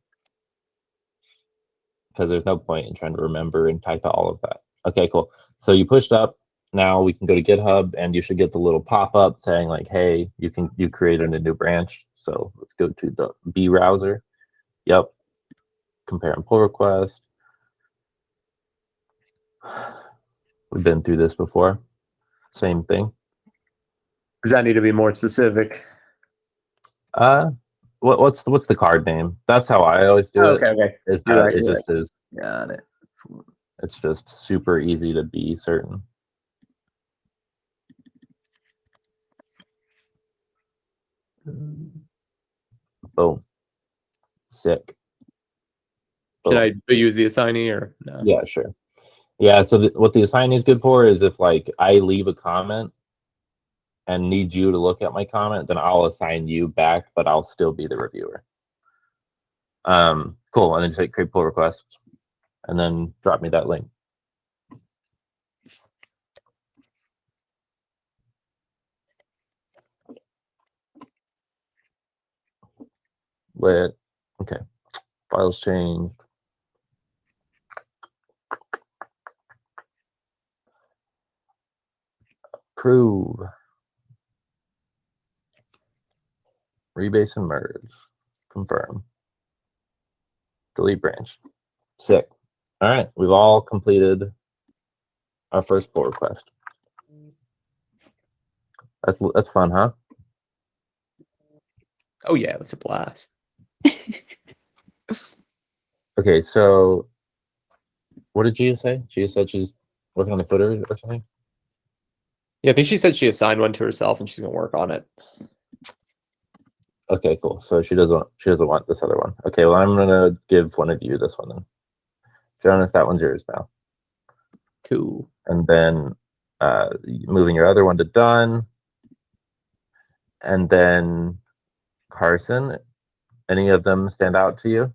Speaker 1: Because there's no point in trying to remember and type out all of that. Okay, cool. So you pushed up. Now we can go to GitHub and you should get the little pop-up saying like, hey, you created a new branch. So let's go to the B browser. Yep. Compare and pull request. We've been through this before. Same thing.
Speaker 3: Does that need to be more specific?
Speaker 1: What's the card name? That's how I always do it.
Speaker 3: Okay.
Speaker 1: Is
Speaker 3: You're
Speaker 1: that
Speaker 3: right,
Speaker 1: it
Speaker 3: you're
Speaker 1: just is.
Speaker 3: Got it.
Speaker 1: It's just super easy to be certain. Boom. Sick.
Speaker 3: Should I use the assignee or no?
Speaker 1: Yeah, sure. Yeah, so what the assignee is good for is if like I leave a comment and need you to look at my comment, then I'll assign you back, but I'll still be the reviewer. Cool. And then just hit create pull request and then drop me that link. Lit. Okay. Files changed. Approve. Rebase and merge. Confirm. Delete branch. Sick. All right. We've all completed our first pull request. That's fun, huh?
Speaker 3: Oh yeah, it's a blast.
Speaker 1: Okay, so what did Gia say? Gia said she's working on the footer or something?
Speaker 3: Yeah, I think she said she assigned one to herself and she's gonna work on it.
Speaker 1: Okay, cool. So she doesn't want this other one. Okay, well I'm gonna give one of you this one then. Jonas, that one's yours now.
Speaker 3: Cool.
Speaker 1: And then moving your other one to done. And then Carson, any of them stand out to you?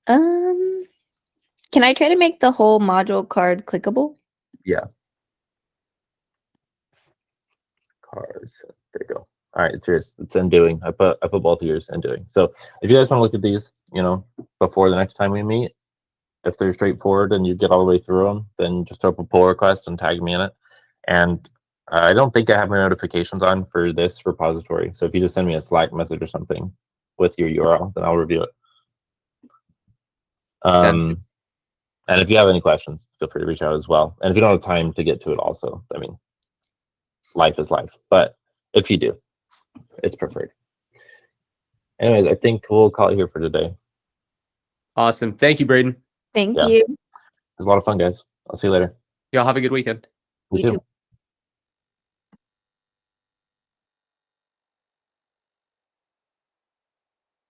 Speaker 4: Can I try to make the whole module card clickable?
Speaker 1: Yeah. cars. There you go. All right, it's yours. It's undoing. I put both of yours undoing. So if you guys want to look at these, before the next time we meet, if they're straightforward and you get all the way through them, then just throw up a pull request and tag me in it. And I don't think I have my notifications on for this repository. So if you just send me a Slack message or something with your URL, then I'll review it. And if you have any questions, feel free to reach out as well. And if you don't have time to get to it also, I mean, life is life. But if you do, it's preferred. Anyways, I think we'll call it here for today.
Speaker 3: Awesome. Thank you, Braden.
Speaker 4: Thank
Speaker 1: Yeah.
Speaker 4: you.
Speaker 1: It was a lot of fun, guys. I'll see you later.
Speaker 3: Y'all have a good weekend.
Speaker 1: You
Speaker 4: You
Speaker 1: too.
Speaker 4: too.